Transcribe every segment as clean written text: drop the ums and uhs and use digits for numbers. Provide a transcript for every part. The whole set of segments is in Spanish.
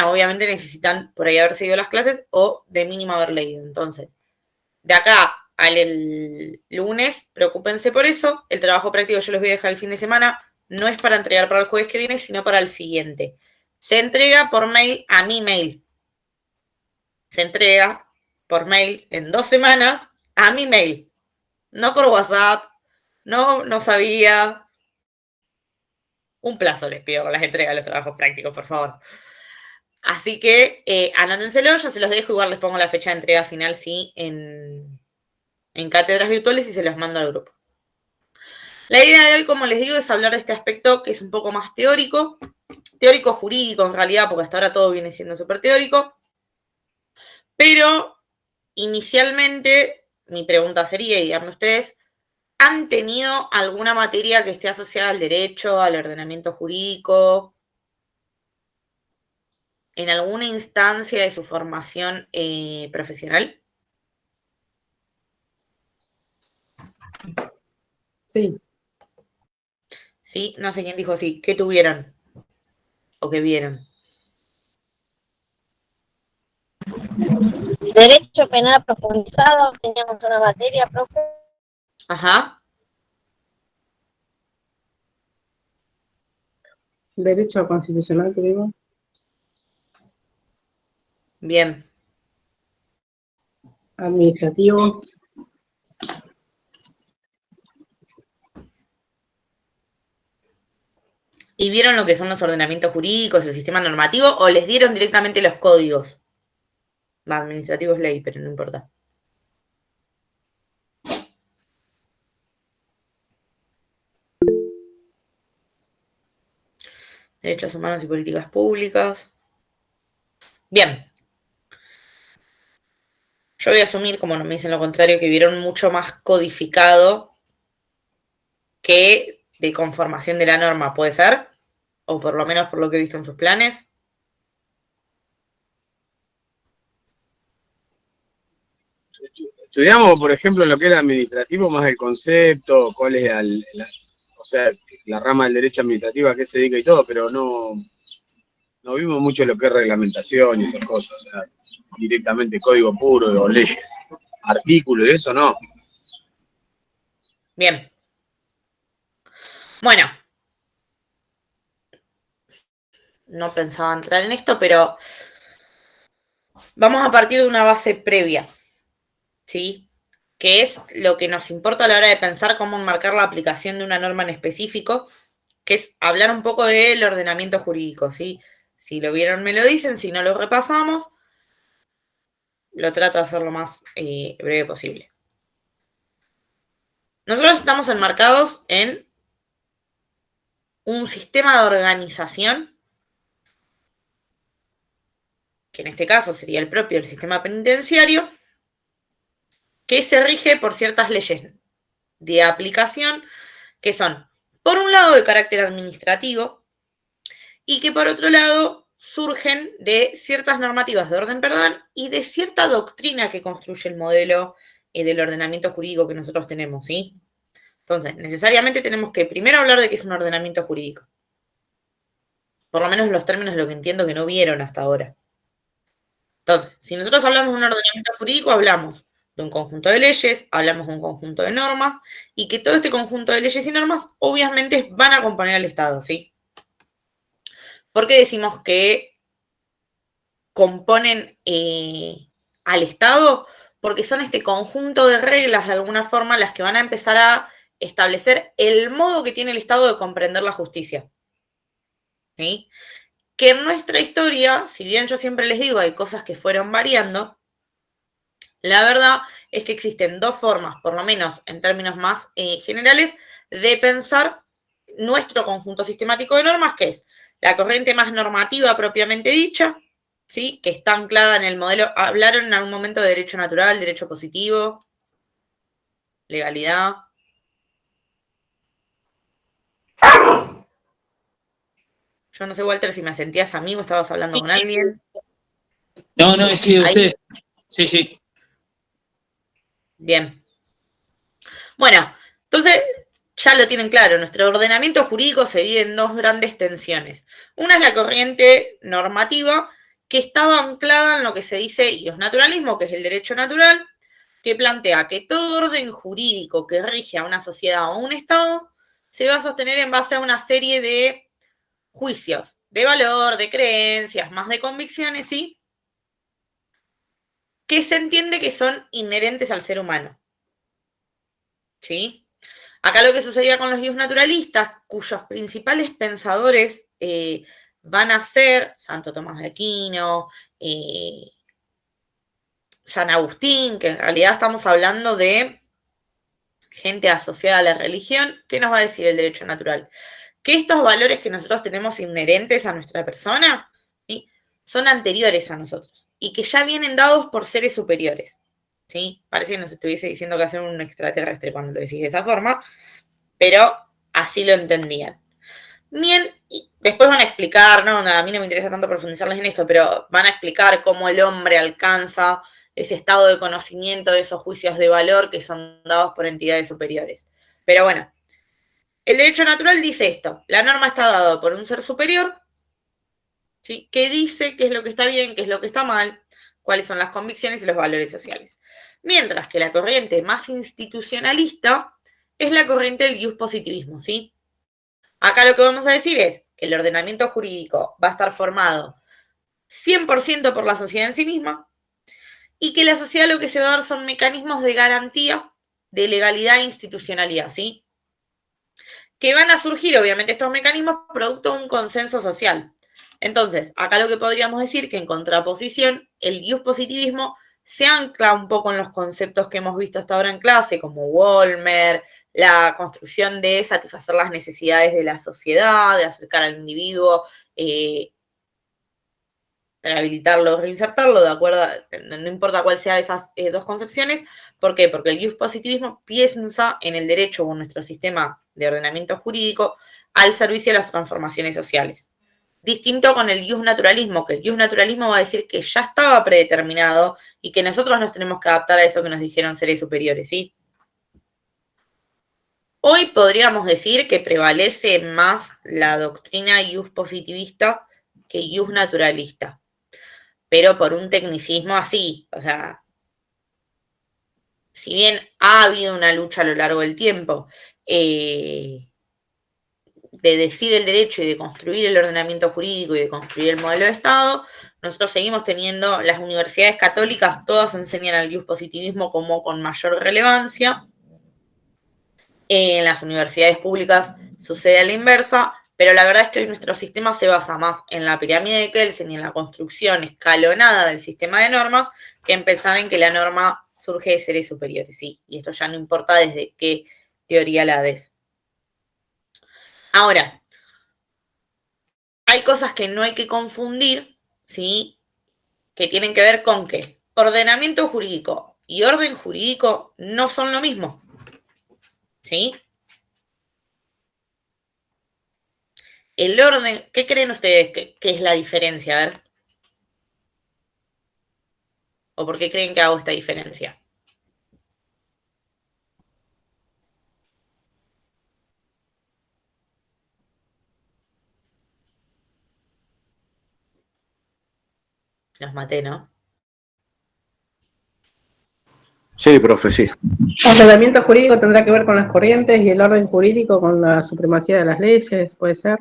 semana obviamente necesitan por ahí haber seguido las clases o de mínimo haber leído. Entonces, de acá al lunes, preocúpense por eso. El trabajo práctico yo los voy a dejar el fin de semana. No es para entregar para el jueves que viene, sino para el siguiente. Se entrega por mail a mi mail. Se entrega por mail en 2 semanas a mi mail. No por WhatsApp. No sabía. Un plazo les pido con las entregas de los trabajos prácticos, por favor. Así que anótenselo, yo se los dejo, igual les pongo la fecha de entrega final, sí, en cátedras virtuales y se los mando al grupo. La idea de hoy, como les digo, es hablar de este aspecto que es un poco más teórico jurídico en realidad, porque hasta ahora todo viene siendo súper teórico, pero inicialmente mi pregunta sería, y díganme ustedes, ¿han tenido alguna materia que esté asociada al derecho, al ordenamiento jurídico, en alguna instancia de su formación profesional? Sí. Sí, no sé quién dijo sí. ¿Qué tuvieron? ¿O qué vieron? Derecho penal profundizado, teníamos una materia, profe. Ajá. Derecho constitucional, creo. Bien. Administrativo. ¿Y vieron lo que son los ordenamientos jurídicos, el sistema normativo, o les dieron directamente los códigos? Administrativo es ley, pero no importa. Derechos humanos y políticas públicas. Bien. Yo voy a asumir, como no me dicen lo contrario, que vieron mucho más codificado que de conformación de la norma, ¿puede ser? O por lo menos por lo que he visto en sus planes. Estudiamos, por ejemplo, en lo que era administrativo, más el concepto, cuál es o sea, la rama del derecho administrativo a qué se dedica y todo, pero no vimos mucho lo que es reglamentación y esas cosas, o sea, directamente código puro o leyes, artículos y eso no. Bien. Bueno. No pensaba entrar en esto, pero vamos a partir de una base previa, ¿sí? Que es lo que nos importa a la hora de pensar cómo enmarcar la aplicación de una norma en específico, que es hablar un poco del ordenamiento jurídico, ¿sí? Si lo vieron me lo dicen, si no lo repasamos, lo trato de hacer lo más breve posible. Nosotros estamos enmarcados en un sistema de organización, que en este caso sería el propio del sistema penitenciario, que se rige por ciertas leyes de aplicación que son, por un lado, de carácter administrativo y que por otro lado surgen de ciertas normativas de orden penal y de cierta doctrina que construye el modelo del ordenamiento jurídico que nosotros tenemos, ¿sí? Entonces, necesariamente tenemos que primero hablar de qué es un ordenamiento jurídico. Por lo menos los términos de lo que entiendo que no vieron hasta ahora. Entonces, si nosotros hablamos de un ordenamiento jurídico, hablamos de un conjunto de leyes, hablamos de un conjunto de normas, y que todo este conjunto de leyes y normas obviamente van a componer al Estado, ¿sí? ¿Por qué decimos que componen al Estado? Porque son este conjunto de reglas, de alguna forma, las que van a empezar a establecer el modo que tiene el Estado de comprender la justicia, ¿sí? Que en nuestra historia, si bien yo siempre les digo, hay cosas que fueron variando, la verdad es que existen dos formas, por lo menos en términos más generales, de pensar nuestro conjunto sistemático de normas, que es la corriente más normativa propiamente dicha, ¿sí? Que está anclada en el modelo. ¿Hablaron en algún momento de derecho natural, derecho positivo, legalidad? Yo no sé, Walter, si me sentías a mí o estabas hablando con alguien. No, sí, usted. Sí. Bien. Bueno, entonces ya lo tienen claro, nuestro ordenamiento jurídico se divide en dos grandes tensiones. Una es la corriente normativa, que estaba anclada en lo que se dice iusnaturalismo, que es el derecho natural, que plantea que todo orden jurídico que rige a una sociedad o un Estado se va a sostener en base a una serie de juicios de valor, de creencias, más de convicciones, ¿sí? Que se entiende que son inherentes al ser humano. ¿Sí? Acá lo que sucedía con los iusnaturalistas, cuyos principales pensadores van a ser Santo Tomás de Aquino, San Agustín, que en realidad estamos hablando de gente asociada a la religión. ¿Qué nos va a decir el derecho natural? Que estos valores que nosotros tenemos inherentes a nuestra persona, ¿sí?, son anteriores a nosotros y que ya vienen dados por seres superiores. ¿Sí? Parece que nos estuviese diciendo que hacer un extraterrestre cuando lo decís de esa forma, pero así lo entendían. Bien, y después van a explicar, no, a mí no me interesa tanto profundizarles en esto, pero van a explicar cómo el hombre alcanza ese estado de conocimiento de esos juicios de valor que son dados por entidades superiores. Pero bueno, el derecho natural dice esto: la norma está dada por un ser superior, ¿sí?, que dice qué es lo que está bien, qué es lo que está mal, cuáles son las convicciones y los valores sociales. Mientras que la corriente más institucionalista es la corriente del iuspositivismo, ¿sí? Acá lo que vamos a decir es que el ordenamiento jurídico va a estar formado 100% por la sociedad en sí misma y que la sociedad lo que se va a dar son mecanismos de garantía de legalidad e institucionalidad, ¿sí? Que van a surgir, obviamente, estos mecanismos producto de un consenso social. Entonces, acá lo que podríamos decir que en contraposición, el iuspositivismo se ancla un poco en los conceptos que hemos visto hasta ahora en clase, como Wollmer, la construcción de satisfacer las necesidades de la sociedad, de acercar al individuo, rehabilitarlo, reinsertarlo, de acuerdo, no importa cuál sea de esas dos concepciones. ¿Por qué? Porque el iuspositivismo piensa en el derecho o en nuestro sistema de ordenamiento jurídico al servicio de las transformaciones sociales. Distinto con el iusnaturalismo, que el iusnaturalismo va a decir que ya estaba predeterminado y que nosotros nos tenemos que adaptar a eso que nos dijeron seres superiores, ¿sí? Hoy podríamos decir que prevalece más la doctrina iuspositivista que iusnaturalista, pero por un tecnicismo así, o sea, si bien ha habido una lucha a lo largo del tiempo, de decir el derecho y de construir el ordenamiento jurídico y de construir el modelo de Estado, nosotros seguimos teniendo, las universidades católicas todas enseñan al iuspositivismo como con mayor relevancia. En las universidades públicas sucede a la inversa, pero la verdad es que hoy nuestro sistema se basa más en la pirámide de Kelsen y en la construcción escalonada del sistema de normas que en pensar en que la norma surge de seres superiores, ¿sí? Y esto ya no importa desde qué teoría la des. Ahora, hay cosas que no hay que confundir, ¿sí?, que tienen que ver con que ordenamiento jurídico y orden jurídico no son lo mismo, ¿sí? El orden, ¿qué creen ustedes que es la diferencia? A ver. ¿O por qué creen que hago esta diferencia? Los maté, ¿no? Sí, profe, sí. El ordenamiento jurídico tendrá que ver con las corrientes y el orden jurídico con la supremacía de las leyes, ¿puede ser?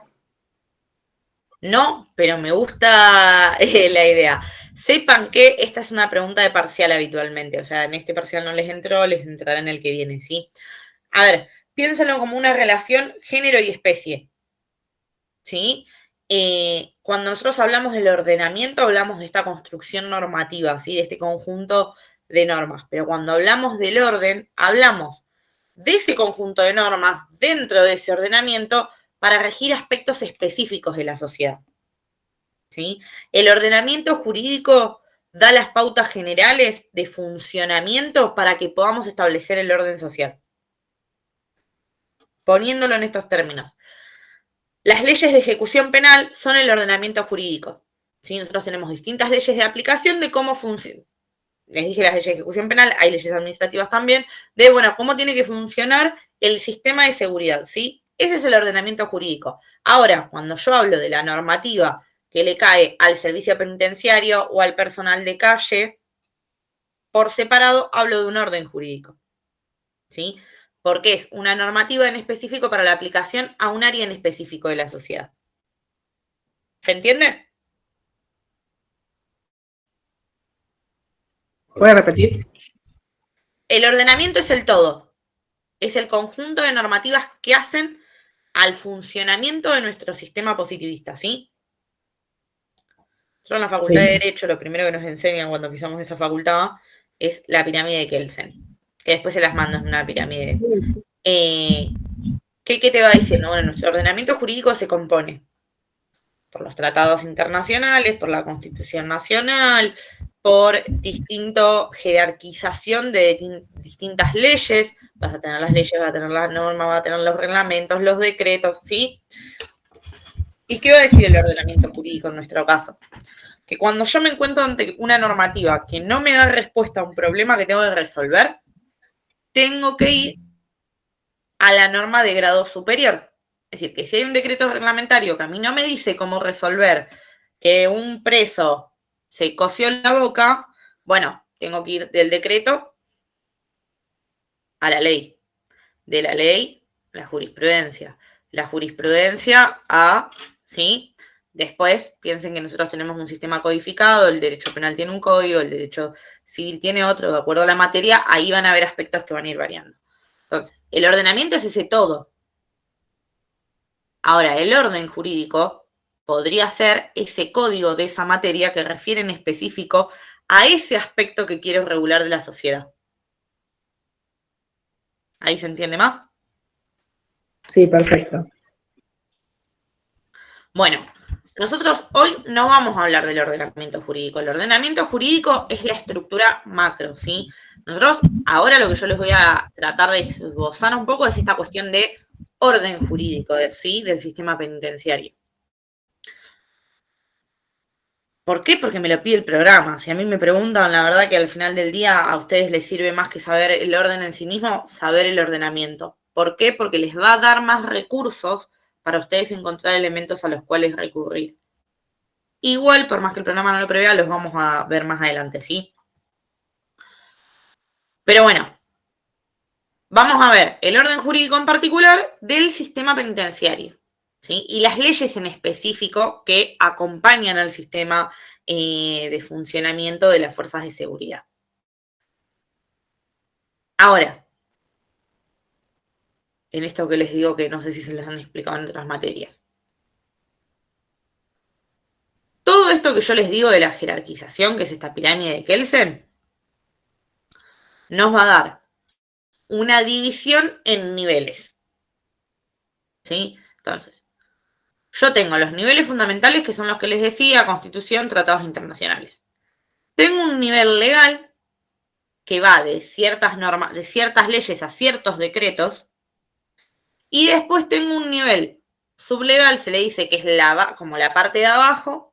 No, pero me gusta la idea. Sepan que esta es una pregunta de parcial habitualmente, o sea, en este parcial no les entró, les entrará en el que viene, ¿sí? A ver, piénsenlo como una relación género y especie, ¿sí? Cuando nosotros hablamos del ordenamiento, hablamos de esta construcción normativa, ¿sí?, de este conjunto de normas, pero cuando hablamos del orden, hablamos de ese conjunto de normas dentro de ese ordenamiento para regir aspectos específicos de la sociedad, ¿sí? El ordenamiento jurídico da las pautas generales de funcionamiento para que podamos establecer el orden social. Poniéndolo en estos términos, las leyes de ejecución penal son el ordenamiento jurídico, ¿sí? Nosotros tenemos distintas leyes de aplicación de cómo funciona. Les dije las leyes de ejecución penal, hay leyes administrativas también, de, bueno, cómo tiene que funcionar el sistema de seguridad, ¿sí? Ese es el ordenamiento jurídico. Ahora, cuando yo hablo de la normativa que le cae al servicio penitenciario o al personal de calle por separado, hablo de un orden jurídico, ¿sí? Porque es una normativa en específico para la aplicación a un área en específico de la sociedad. ¿Se entiende? ¿Puede repetir? El ordenamiento es el todo. Es el conjunto de normativas que hacen al funcionamiento de nuestro sistema positivista, ¿sí? Yo en la Facultad de Derecho, lo primero que nos enseñan cuando pisamos esa facultad es la pirámide de Kelsen, que después se las mando en una pirámide. ¿Qué te va diciendo? Bueno, nuestro ordenamiento jurídico se compone por los tratados internacionales, por la Constitución Nacional, por distinta jerarquización de distintas leyes. Vas a tener las leyes, vas a tener las normas, vas a tener los reglamentos, los decretos, ¿sí? ¿Y qué va a decir el ordenamiento jurídico en nuestro caso? Que cuando yo me encuentro ante una normativa que no me da respuesta a un problema que tengo que resolver, tengo que ir a la norma de grado superior. Es decir, que si hay un decreto reglamentario que a mí no me dice cómo resolver que un preso se cosió en la boca, bueno, tengo que ir del decreto a la ley. De la ley, la jurisprudencia. La jurisprudencia a, ¿sí? Después, piensen que nosotros tenemos un sistema codificado, el derecho penal tiene un código, el derecho civil tiene otro, de acuerdo a la materia, ahí van a haber aspectos que van a ir variando. Entonces, el ordenamiento es ese todo. Ahora, el orden jurídico podría ser ese código de esa materia que refiere en específico a ese aspecto que quiero regular de la sociedad. ¿Ahí se entiende más? Sí, perfecto. Bueno, nosotros hoy no vamos a hablar del ordenamiento jurídico. El ordenamiento jurídico es la estructura macro, ¿sí? Nosotros, ahora lo que yo les voy a tratar de esbozar un poco es esta cuestión de orden jurídico, ¿sí? Del sistema penitenciario. ¿Por qué? Porque me lo pide el programa. Si a mí me preguntan, la verdad que al final del día a ustedes les sirve más que saber el orden en sí mismo, saber el ordenamiento. ¿Por qué? Porque les va a dar más recursos para ustedes encontrar elementos a los cuales recurrir. Igual, por más que el programa no lo prevea, los vamos a ver más adelante, ¿sí? Pero bueno, vamos a ver el orden jurídico en particular del sistema penitenciario, ¿sí? Y las leyes en específico que acompañan al sistema de funcionamiento de las fuerzas de seguridad. Ahora, en esto que les digo que no sé si se les han explicado en otras materias. Todo esto que yo les digo de la jerarquización, que es esta pirámide de Kelsen, nos va a dar una división en niveles, ¿sí? Entonces, yo tengo los niveles fundamentales, que son los que les decía, Constitución, tratados internacionales. Tengo un nivel legal que va de ciertas normas, de ciertas leyes a ciertos decretos, y después tengo un nivel sublegal, se le dice que es como la parte de abajo,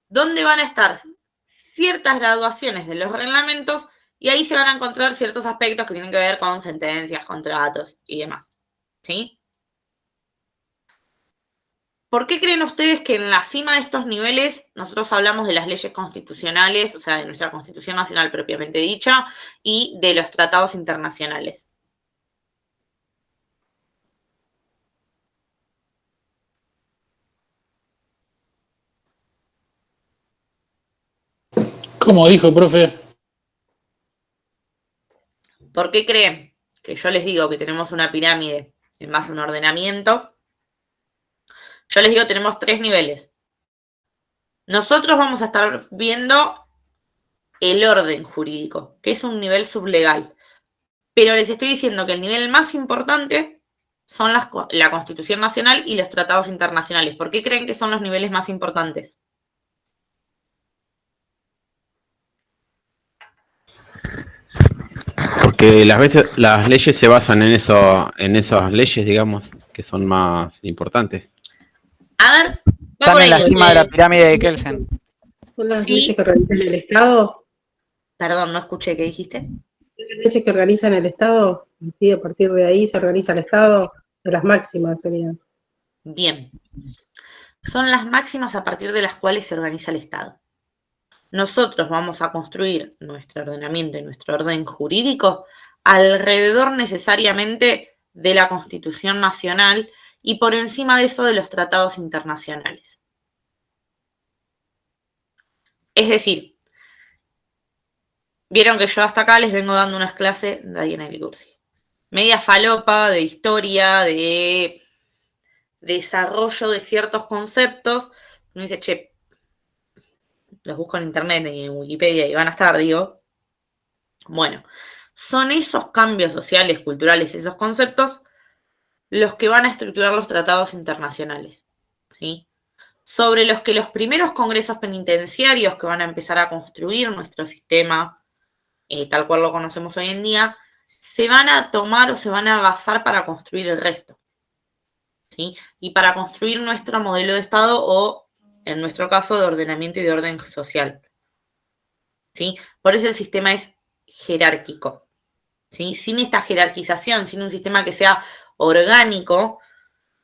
donde van a estar ciertas graduaciones de los reglamentos, y ahí se van a encontrar ciertos aspectos que tienen que ver con sentencias, contratos y demás, ¿sí? ¿Por qué creen ustedes que en la cima de estos niveles nosotros hablamos de las leyes constitucionales, o sea, de nuestra Constitución Nacional propiamente dicha, y de los tratados internacionales? ¿Cómo dijo, profe? ¿Por qué creen que yo les digo que tenemos una pirámide en base a un ordenamiento? Yo les digo, tenemos 3 niveles. Nosotros vamos a estar viendo el orden jurídico, que es un nivel sublegal. Pero les estoy diciendo que el nivel más importante son la Constitución Nacional y los tratados internacionales. ¿Por qué creen que son los niveles más importantes? Porque las leyes se basan en esas leyes, digamos, que son más importantes. A ver, están en la cima de la pirámide de Kelsen. ¿Son las leyes que organizan el Estado? Perdón, no escuché, ¿qué dijiste? ¿Las leyes que organizan el Estado? Sí, a partir de ahí se organiza el Estado, de las máximas serían. Bien. son las máximas a partir de las cuales se organiza el Estado. Nosotros vamos a construir nuestro ordenamiento y nuestro orden jurídico alrededor necesariamente de la Constitución Nacional y por encima de eso de los tratados internacionales. Es decir, vieron que yo hasta acá les vengo dando unas clases de Diana Licursi. Media falopa, de historia, de desarrollo de ciertos conceptos. Uno dice, che, los busco en internet y en Wikipedia y van a estar, digo. Bueno, son esos cambios sociales, culturales, esos conceptos, los que van a estructurar los tratados internacionales, ¿sí? Sobre los que los primeros congresos penitenciarios que van a empezar a construir nuestro sistema, tal cual lo conocemos hoy en día, se van a tomar o se van a basar para construir el resto, ¿sí? Y para construir nuestro modelo de Estado o, en nuestro caso, de ordenamiento y de orden social, ¿sí? Por eso el sistema es jerárquico, ¿sí? Sin esta jerarquización, sin un sistema que sea orgánico,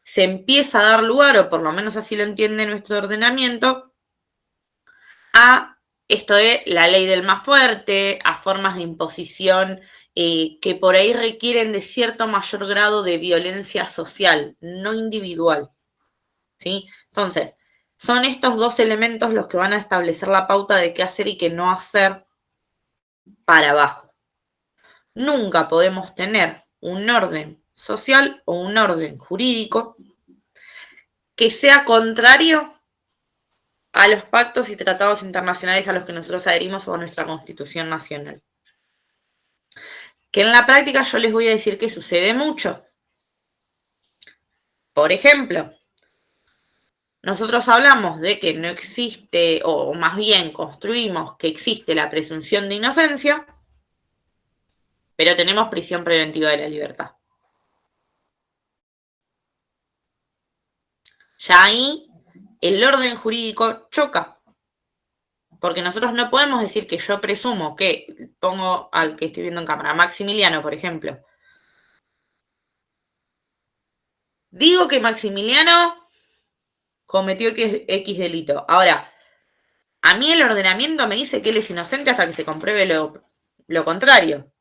se empieza a dar lugar, o por lo menos así lo entiende nuestro ordenamiento, a esto de la ley del más fuerte, a formas de imposición que por ahí requieren de cierto mayor grado de violencia social, no individual, ¿sí? Entonces, son estos dos elementos los que van a establecer la pauta de qué hacer y qué no hacer para abajo. Nunca podemos tener un orden social o un orden jurídico que sea contrario a los pactos y tratados internacionales a los que nosotros adherimos o a nuestra Constitución Nacional. Que en la práctica yo les voy a decir que sucede mucho. Por ejemplo, nosotros hablamos de que no existe, o más bien construimos que existe la presunción de inocencia, pero tenemos prisión preventiva de la libertad. Ya ahí el orden jurídico choca. Porque nosotros no podemos decir que yo presumo que, pongo al que estoy viendo en cámara, Maximiliano, por ejemplo. Digo que Maximiliano cometió X delito. Ahora, a mí el ordenamiento me dice que él es inocente hasta que se compruebe lo contrario.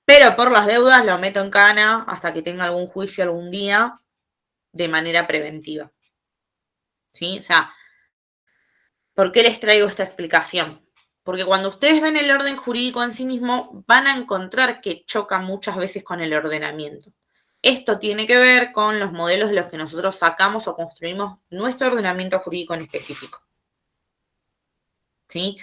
Pero por las deudas lo meto en cana hasta que tenga algún juicio algún día de manera preventiva. ¿Sí? O sea, ¿por qué les traigo esta explicación? Porque cuando ustedes ven el orden jurídico en sí mismo, van a encontrar que choca muchas veces con el ordenamiento. Esto tiene que ver con los modelos de los que nosotros sacamos o construimos nuestro ordenamiento jurídico en específico. ¿Sí?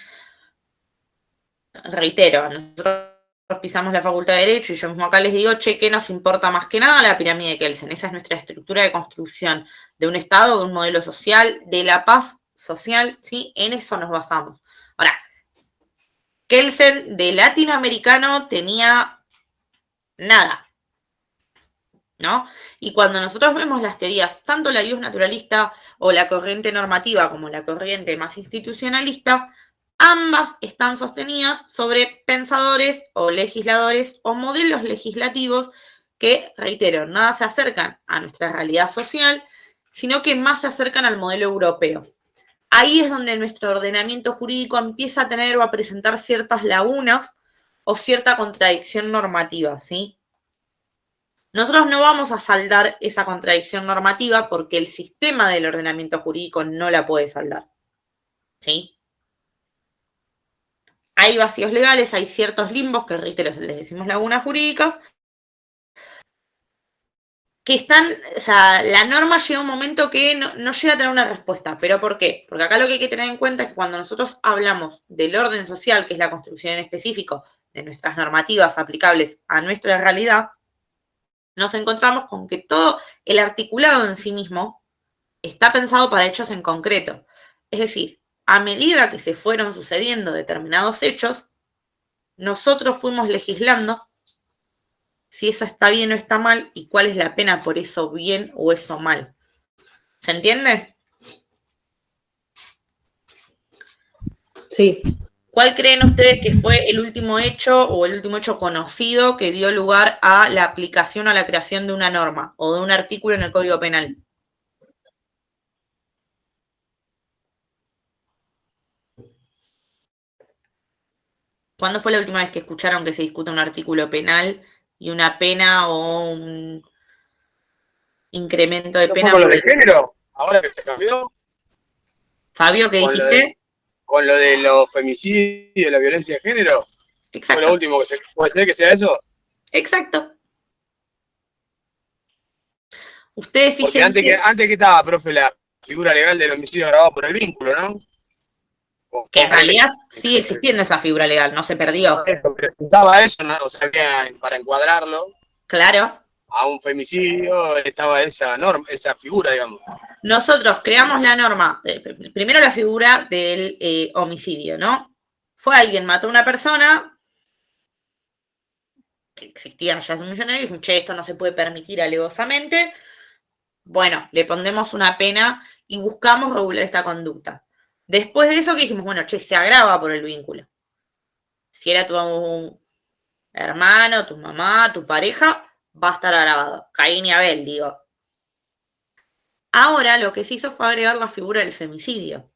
Reitero, nosotros pisamos la Facultad de Derecho y yo mismo acá les digo, che, ¿qué nos importa más que nada? La pirámide de Kelsen. Esa es nuestra estructura de construcción de un Estado, de un modelo social, de la paz social, ¿sí? En eso nos basamos. Ahora, Kelsen de latinoamericano tenía nada, ¿no? Y cuando nosotros vemos las teorías, tanto la ius naturalista o la corriente normativa como la corriente más institucionalista, ambas están sostenidas sobre pensadores o legisladores o modelos legislativos que, reitero, nada se acercan a nuestra realidad social, sino que más se acercan al modelo europeo. Ahí es donde nuestro ordenamiento jurídico empieza a tener o a presentar ciertas lagunas o cierta contradicción normativa, ¿sí? Nosotros no vamos a saldar esa contradicción normativa porque el sistema del ordenamiento jurídico no la puede saldar, ¿sí? Hay vacíos legales, hay ciertos limbos, que reitero, les decimos lagunas jurídicas, que están, o sea, la norma llega a un momento que no llega a tener una respuesta. ¿Pero por qué? Porque acá lo que hay que tener en cuenta es que cuando nosotros hablamos del orden social, que es la construcción en específico de nuestras normativas aplicables a nuestra realidad, nos encontramos con que todo el articulado en sí mismo está pensado para hechos en concreto. Es decir, a medida que se fueron sucediendo determinados hechos, nosotros fuimos legislando si eso está bien o está mal y cuál es la pena por eso bien o eso mal. ¿Se entiende? Sí. ¿Cuál creen ustedes que fue el último hecho o el último hecho conocido que dio lugar a la aplicación o a la creación de una norma o de un artículo en el Código Penal? ¿Cuándo fue la última vez que escucharon que se discute un artículo penal y una pena o un incremento de ¿No pena? fue con lo de género? Ahora que se cambió. Fabio, ¿qué dijiste? Con lo de los femicidios, la violencia de género. Exacto. ¿Fue lo último que puede ser que sea eso? Exacto. Ustedes Porque fíjense antes que estaba, profe, la figura legal del homicidio agravado por el vínculo, ¿no? que en realidad sigue existiendo esa figura legal, no se perdió. Pero estaba eso, ¿no? O sea, para encuadrarlo Claro. a un femicidio estaba esa norma, esa figura, digamos. Nosotros creamos la norma, primero la figura del homicidio, ¿no? Fue alguien, mató a una persona, que existía ya hace un millón de años, y dijo, che, esto no se puede permitir alevosamente. Bueno, le pondremos una pena y buscamos regular esta conducta. Después de eso que dijimos, bueno, che, se agrava por el vínculo. Si era tu hermano, tu mamá, tu pareja, va a estar agravado. Caín y Abel, digo. Ahora lo que se hizo fue agregar la figura del femicidio.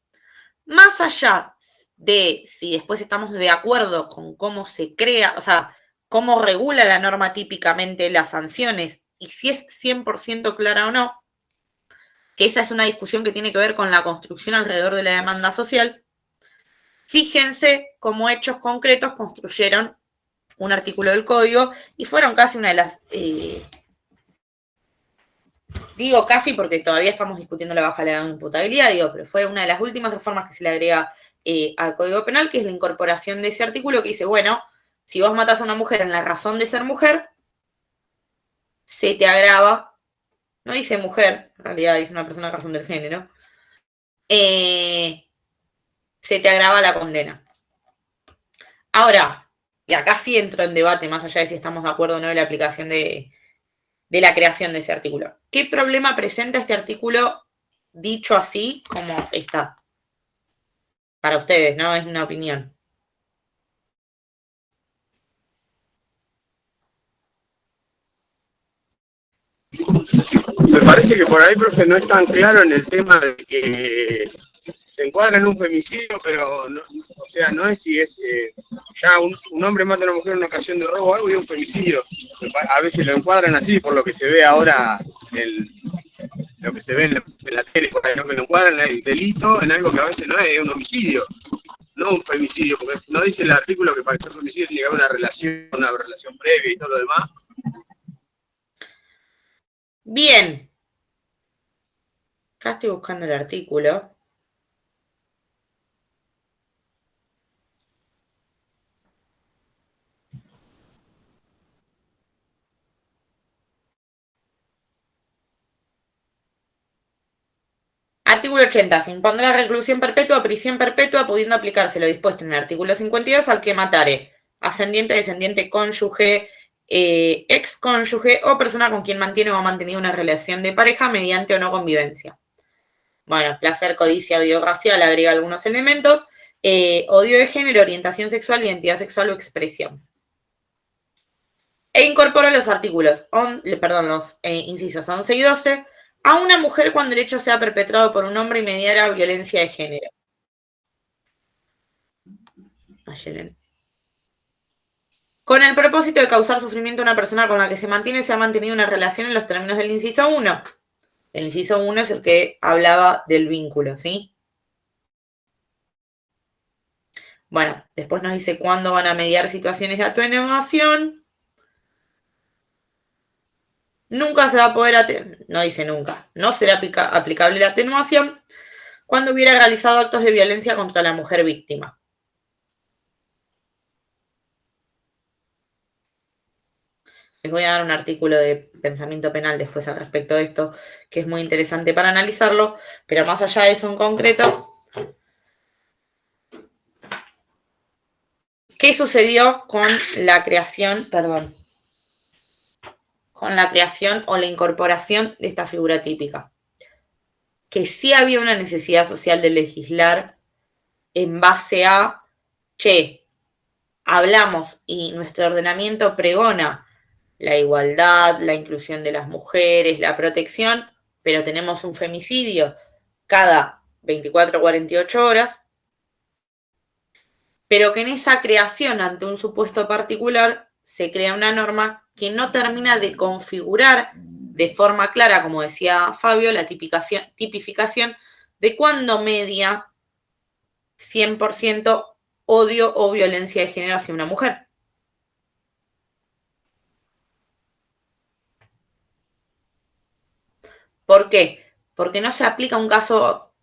Más allá de si después estamos de acuerdo con cómo se crea, o sea, cómo regula la norma típicamente las sanciones y si es 100% clara o no, que esa es una discusión que tiene que ver con la construcción alrededor de la demanda social, fíjense cómo hechos concretos construyeron un artículo del código y fueron casi una de las... digo casi porque todavía estamos discutiendo la baja edad de imputabilidad, digo, pero fue una de las últimas reformas que se le agrega al Código Penal, que es la incorporación de ese artículo que dice, bueno, si vos matás a una mujer en la razón de ser mujer, se te agrava, no dice mujer, en realidad dice una persona en razón del género, se te agrava la condena. Ahora, y acá sí entro en debate, más allá de si estamos de acuerdo o no de la aplicación de la creación de ese artículo. ¿Qué problema presenta este artículo dicho así como está? Para ustedes, ¿no? Es una opinión. Me parece que por ahí, profe, no es tan claro en el tema de que se encuadra en un femicidio, pero, no, o sea, no es si es ya un hombre mata a una mujer en una ocasión de robo o algo y un femicidio. A veces lo encuadran así, por lo que se ve ahora, lo que se ve en la tele, por ahí, ¿no? Que lo encuadran el delito en algo que a veces no es un homicidio, no un femicidio, porque no dice el artículo que para ser femicidio tiene que haber una relación previa y todo lo demás. Bien. Acá estoy buscando el artículo. Artículo 80. Se impondrá reclusión perpetua o prisión perpetua, pudiendo aplicarse lo dispuesto en el artículo 52 al que matare ascendiente, descendiente, cónyuge, excónyuge o persona con quien mantiene o ha mantenido una relación de pareja mediante o no convivencia. Bueno, placer, codicia, odio racial, agrega algunos elementos. Odio de género, orientación sexual, identidad sexual o expresión. E incorpora los artículos, los incisos 11 y 12, a una mujer cuando el hecho sea perpetrado por un hombre y mediara violencia de género. Con el propósito de causar sufrimiento a una persona con la que se mantiene o se ha mantenido una relación en los términos del inciso 1. El inciso 1 es el que hablaba del vínculo, ¿sí? Bueno, después nos dice cuándo van a mediar situaciones de atenuación. Nunca se va a poder, no dice nunca, no será aplicable la atenuación cuando hubiera realizado actos de violencia contra la mujer víctima. Les voy a dar un artículo de pensamiento penal después al respecto de esto, que es muy interesante para analizarlo, pero más allá de eso en concreto, ¿qué sucedió con la creación, con la creación o la incorporación de esta figura típica? Que sí había una necesidad social de legislar en base a, hablamos y nuestro ordenamiento pregona la igualdad, la inclusión de las mujeres, la protección, pero tenemos un femicidio cada 24 o 48 horas. pero que en esa creación ante un supuesto particular se crea una norma que no termina de configurar de forma clara, como decía Fabio, la tipificación de cuándo media 100% odio o violencia de género hacia una mujer. ¿Por qué? Porque no se aplica un caso,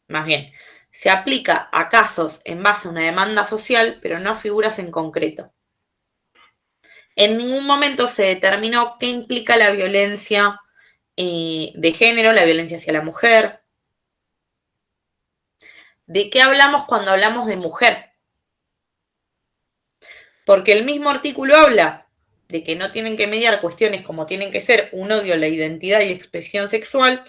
más bien, se aplica a casos en base a una demanda social, pero no a figuras en concreto. En ningún momento se determinó qué implica la violencia de género, la violencia hacia la mujer. ¿De qué hablamos cuando hablamos de mujer? Porque el mismo artículo habla de que no tienen que mediar cuestiones como tienen que ser un odio a la identidad y expresión sexual,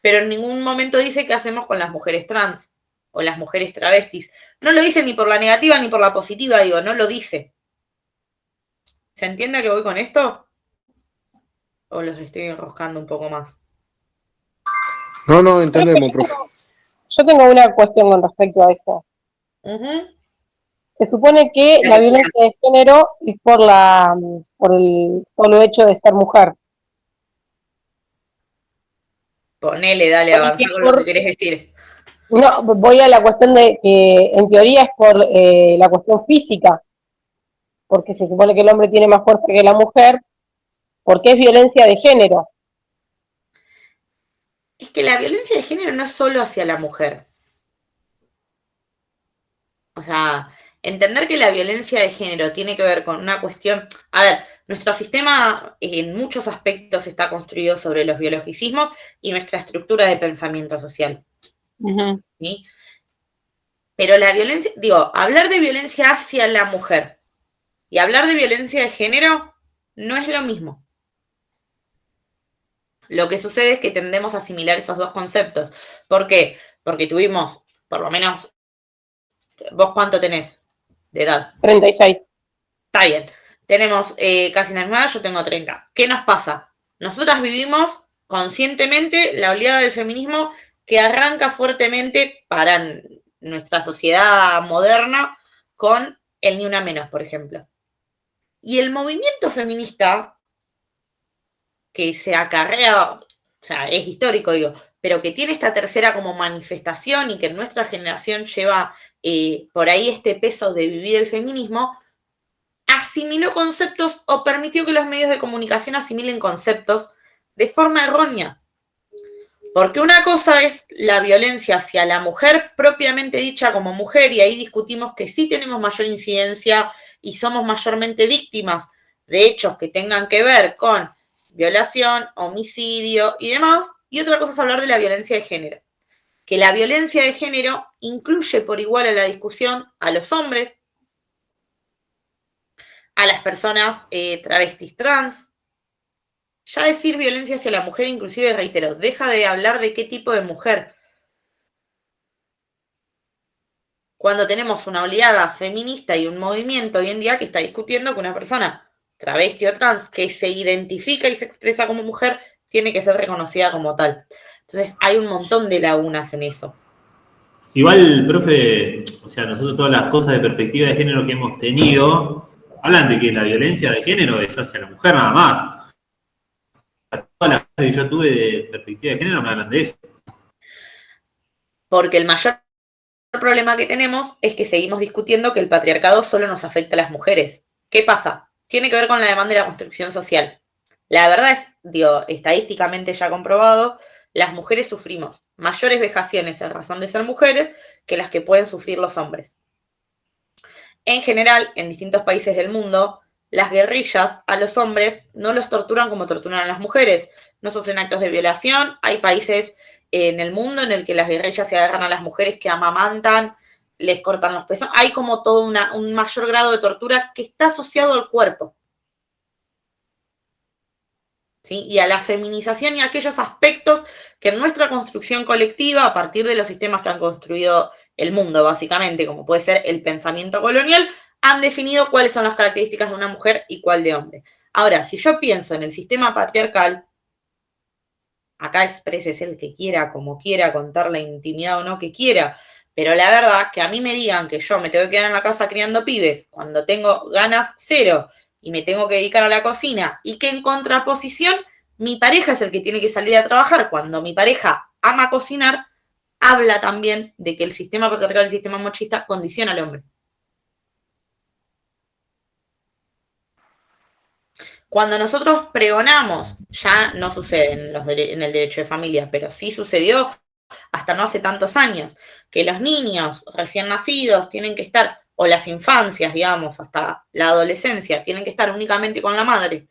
pero en ningún momento dice qué hacemos con las mujeres trans o las mujeres travestis. No lo dice ni por la negativa ni por la positiva, digo, no lo dice. ¿Se entiende a qué voy con esto? ¿O los estoy enroscando un poco más? No, entendemos, profe. Yo tengo una cuestión con respecto a eso. Se supone que la violencia de género es por el solo hecho de ser mujer. Ponele, dale, avanza con lo que querés decir. No, voy a la cuestión de que en teoría es por la cuestión física, porque se supone que el hombre tiene más fuerza que la mujer, porque es violencia de género. Es que la violencia de género no es solo hacia la mujer. O sea, entender que la violencia de género tiene que ver con una cuestión... A ver, nuestro sistema en muchos aspectos está construido sobre los biologicismos y nuestra estructura de pensamiento social. ¿Sí? Pero la violencia, digo, hablar de violencia hacia la mujer y hablar de violencia de género no es lo mismo. Lo que sucede es que tendemos a asimilar esos dos conceptos. ¿Por qué? Porque tuvimos, por lo menos, ¿vos cuánto tenés de edad? 36. Está bien. Tenemos casi la misma edad, yo tengo 30. ¿Qué nos pasa? Nosotras vivimos conscientemente la oleada del feminismo que arranca fuertemente para nuestra sociedad moderna con el Ni Una Menos, por ejemplo. Y el movimiento feminista que se acarrea, o sea, es histórico, digo, pero que tiene esta tercera como manifestación y que en nuestra generación lleva por ahí este peso de vivir el feminismo, asimiló conceptos o permitió que los medios de comunicación asimilen conceptos de forma errónea. Porque una cosa es la violencia hacia la mujer propiamente dicha como mujer, y ahí discutimos que sí tenemos mayor incidencia y somos mayormente víctimas de hechos que tengan que ver con violación, homicidio y demás. Y otra cosa es hablar de la violencia de género. Que la violencia de género incluye por igual a la discusión a los hombres, a las personas travestis trans. Ya decir violencia hacia la mujer, inclusive, reitero, deja de hablar de qué tipo de mujer. Cuando tenemos una oleada feminista y un movimiento hoy en día que está discutiendo que una persona travesti o trans que se identifica y se expresa como mujer tiene que ser reconocida como tal. Entonces hay un montón de lagunas en eso. Igual, profe, o sea, nosotros todas las cosas de perspectiva de género que hemos tenido, hablan de que la violencia de género es hacia la mujer nada más. Todas las cosas que yo tuve de perspectiva de género me hablan de eso. Porque el mayor problema que tenemos es que seguimos discutiendo que el patriarcado solo nos afecta a las mujeres. ¿Qué pasa? Tiene que ver con la demanda y la construcción social. La verdad es, digo, estadísticamente ya comprobado, las mujeres sufrimos mayores vejaciones en razón de ser mujeres que las que pueden sufrir los hombres. En general, en distintos países del mundo, las guerrillas a los hombres no los torturan como torturan a las mujeres. No sufren actos de violación. Hay países en el mundo en el que las guerrillas se agarran a las mujeres que amamantan, les cortan los pezones. Hay como todo un mayor grado de tortura que está asociado al cuerpo. ¿Sí? Y a la feminización y a aquellos aspectos que en nuestra construcción colectiva, a partir de los sistemas que han construido el mundo, básicamente, como puede ser el pensamiento colonial, han definido cuáles son las características de una mujer y cuál de hombre. Ahora, si yo pienso en el sistema patriarcal, acá expreses el que quiera, como quiera, contar la intimidad o no que quiera, Pero la verdad que a mí me digan que yo me tengo que quedar en la casa criando pibes cuando tengo ganas cero y me tengo que dedicar a la cocina y que en contraposición mi pareja es el que tiene que salir a trabajar cuando mi pareja ama cocinar, habla también de que el sistema patriarcal, el sistema machista condiciona al hombre. Cuando nosotros pregonamos, ya no sucede en el derecho de familia, pero sí sucedió hasta no hace tantos años, que los niños recién nacidos tienen que estar, o las infancias, digamos, hasta la adolescencia, tienen que estar únicamente con la madre,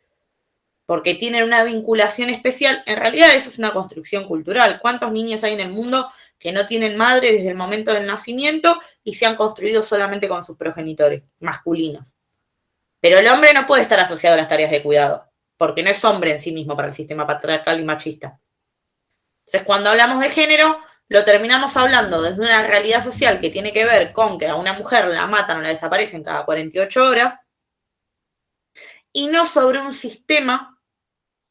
porque tienen una vinculación especial. En realidad eso es una construcción cultural. ¿Cuántos niños hay en el mundo que no tienen madre desde el momento del nacimiento y se han construido solamente con sus progenitores masculinos? Pero el hombre no puede estar asociado a las tareas de cuidado, porque no es hombre en sí mismo para el sistema patriarcal y machista. Entonces, cuando hablamos de género, lo terminamos hablando desde una realidad social que tiene que ver con que a una mujer la matan o la desaparecen cada 48 horas, y no sobre un sistema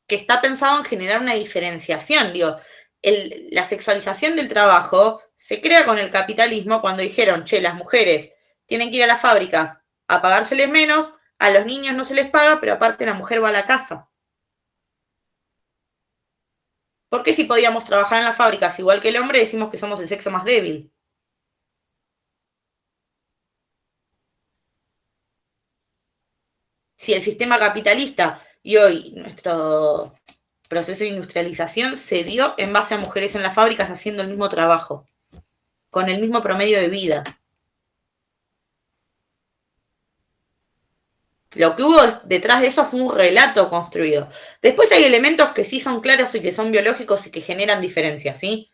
que está pensado en generar una diferenciación. Digo, la sexualización del trabajo se crea con el capitalismo cuando dijeron, che, las mujeres tienen que ir a las fábricas a pagárseles menos, a los niños no se les paga, pero aparte la mujer va a la casa. ¿Por qué si podíamos trabajar en las fábricas igual que el hombre decimos que somos el sexo más débil? Si el sistema capitalista y hoy nuestro proceso de industrialización se dio en base a mujeres en las fábricas haciendo el mismo trabajo, con el mismo promedio de vida. Lo que hubo detrás de eso fue un relato construido. Después hay elementos que sí son claros y que son biológicos y que generan diferencias, ¿sí?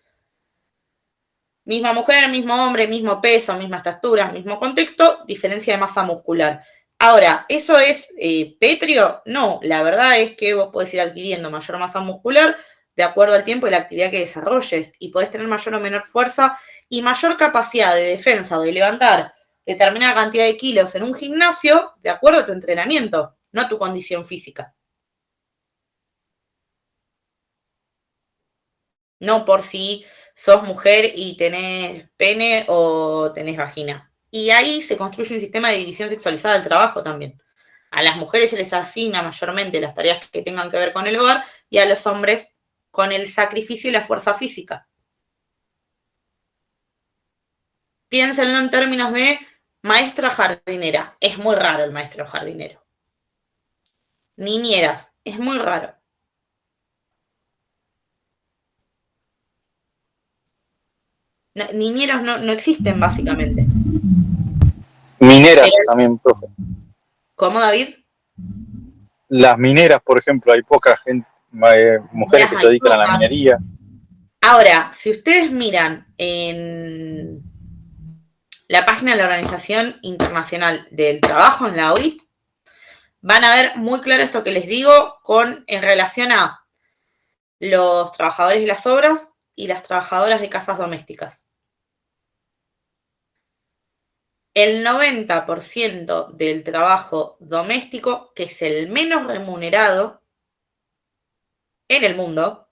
Misma mujer, mismo hombre, mismo peso, misma estatura, mismo contexto, diferencia de masa muscular. Ahora, ¿eso es pétreo? No, la verdad es que vos podés ir adquiriendo mayor masa muscular de acuerdo al tiempo y la actividad que desarrolles y podés tener mayor o menor fuerza y mayor capacidad de defensa o de levantar determinada cantidad de kilos en un gimnasio de acuerdo a tu entrenamiento, no a tu condición física. No por si sos mujer y tenés pene o tenés vagina. Y ahí se construye un sistema de división sexualizada del trabajo también. A las mujeres se les asigna mayormente las tareas que tengan que ver con el hogar y a los hombres con el sacrificio y la fuerza física. Piénsenlo en términos de maestra jardinera. Es muy raro el maestro jardinero. Niñeras. Es muy raro. No, niñeros no existen básicamente. Mineras también, profe. ¿Cómo, David? Las mineras, por ejemplo, hay poca gente, mujeres que se dedican a la minería. Ahora, si ustedes miran en la página de la Organización Internacional del Trabajo, en la OIT, van a ver muy claro esto que les digo en relación a los trabajadores de las obras y las trabajadoras de casas domésticas. El 90% del trabajo doméstico, que es el menos remunerado en el mundo,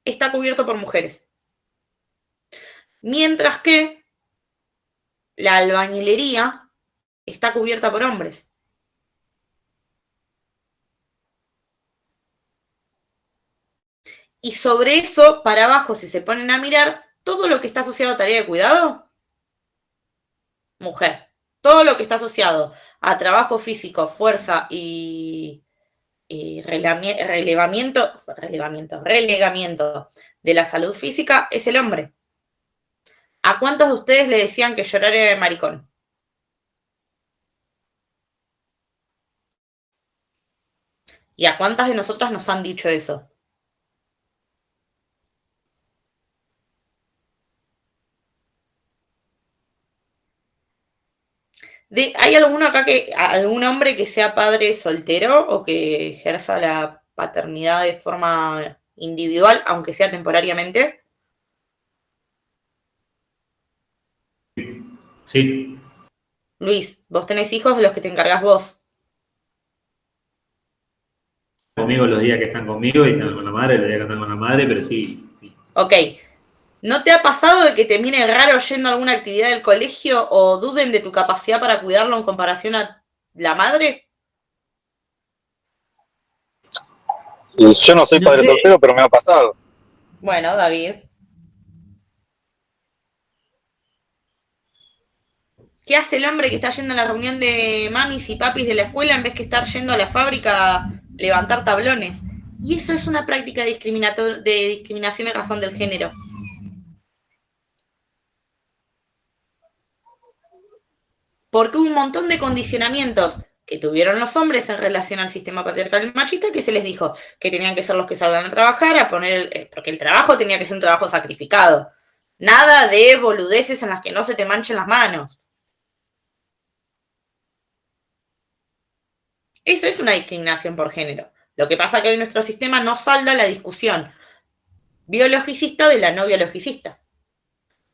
está cubierto por mujeres. Mientras que la albañilería está cubierta por hombres. Y sobre eso, para abajo, si se ponen a mirar, todo lo que está asociado a tarea de cuidado, mujer. Todo lo que está asociado a trabajo físico, fuerza y relegamiento de la salud física es el hombre. ¿A cuántos de ustedes le decían que llorar era de maricón? ¿Y a cuántas de nosotras nos han dicho eso? ¿Hay algún hombre que sea padre soltero o que ejerza la paternidad de forma individual, aunque sea temporariamente? Sí. Luis, vos tenés hijos de los que te encargás vos. Conmigo los días que están conmigo y están con la madre, los días que están con la madre, pero sí. Ok. ¿No te ha pasado de que te mire raro yendo a alguna actividad del colegio o duden de tu capacidad para cuidarlo en comparación a la madre? Yo no soy padre soltero, pero me ha pasado. Bueno, David. ¿Qué hace el hombre que está yendo a la reunión de mamis y papis de la escuela en vez que estar yendo a la fábrica a levantar tablones? Y eso es una práctica de discriminación en razón del género. Porque hubo un montón de condicionamientos que tuvieron los hombres en relación al sistema patriarcal y machista, que se les dijo que tenían que ser los que salgan a trabajar, porque el trabajo tenía que ser un trabajo sacrificado. Nada de boludeces en las que no se te manchen las manos. Eso es una discriminación por género. Lo que pasa es que hoy nuestro sistema no salda la discusión biologicista de la no biologicista.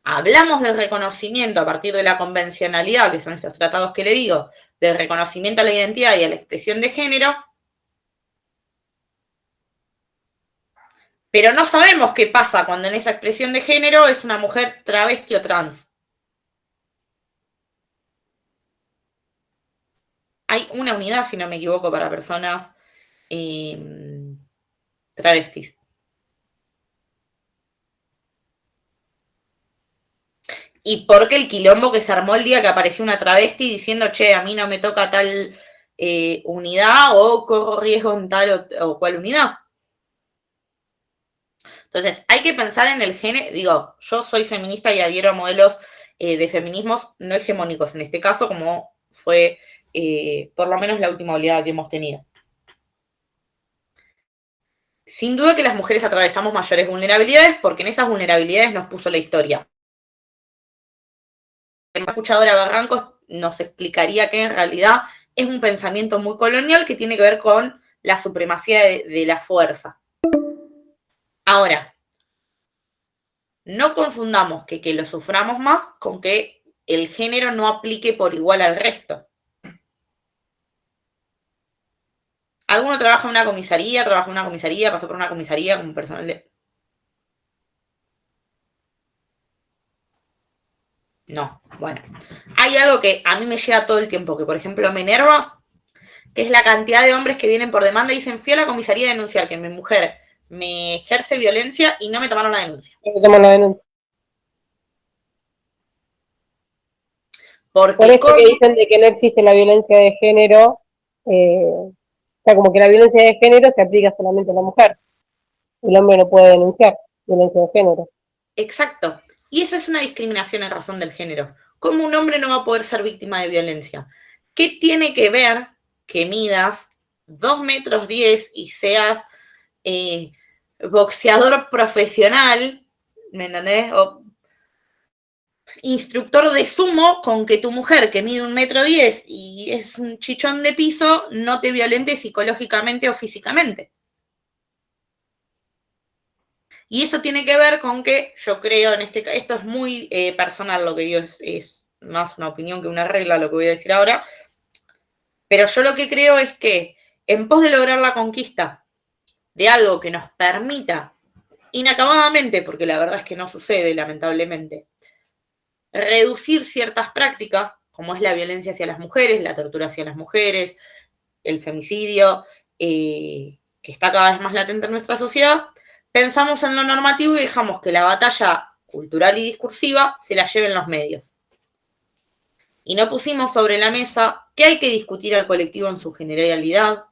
Hablamos del reconocimiento a partir de la convencionalidad, que son estos tratados que le digo, del reconocimiento a la identidad y a la expresión de género, pero no sabemos qué pasa cuando en esa expresión de género es una mujer travesti o trans. Hay una unidad, si no me equivoco, para personas travestis. ¿Y por qué el quilombo que se armó el día que apareció una travesti diciendo, che, a mí no me toca tal unidad o corro riesgo en tal o cual unidad? Entonces, hay que pensar en el género. Digo, yo soy feminista y adhiero a modelos de feminismos no hegemónicos en este caso, como fue por lo menos la última oleada que hemos tenido. Sin duda que las mujeres atravesamos mayores vulnerabilidades porque en esas vulnerabilidades nos puso la historia. La escuchadora Barrancos nos explicaría que en realidad es un pensamiento muy colonial que tiene que ver con la supremacía de la fuerza. Ahora, no confundamos que lo suframos más con que el género no aplique por igual al resto. ¿Alguno trabaja en una comisaría, pasó por una comisaría como personal de...? No, bueno. Hay algo que a mí me llega todo el tiempo, que por ejemplo me enerva, que es la cantidad de hombres que vienen por demanda y dicen, fui a la comisaría a denunciar que mi mujer me ejerce violencia y no me tomaron la denuncia. Por eso que dicen de que no existe la violencia de género, o sea, como que la violencia de género se aplica solamente a la mujer. El hombre no puede denunciar violencia de género. Exacto. Y eso es una discriminación en razón del género. ¿Cómo un hombre no va a poder ser víctima de violencia? ¿Qué tiene que ver que midas 2,10 metros y seas boxeador profesional, ¿me entendés? O instructor de sumo con que tu mujer que mide 1,10 metros y es un chichón de piso no te violente psicológicamente o físicamente? Y eso tiene que ver con que yo creo, en este caso, esto es muy personal, lo que digo es más una opinión que una regla lo que voy a decir ahora, pero yo lo que creo es que en pos de lograr la conquista de algo que nos permita inacabadamente, porque la verdad es que no sucede lamentablemente, reducir ciertas prácticas, como es la violencia hacia las mujeres, la tortura hacia las mujeres, el femicidio, que está cada vez más latente en nuestra sociedad, pensamos en lo normativo y dejamos que la batalla cultural y discursiva se la lleven los medios. Y no pusimos sobre la mesa que hay que discutir al colectivo en su generalidad.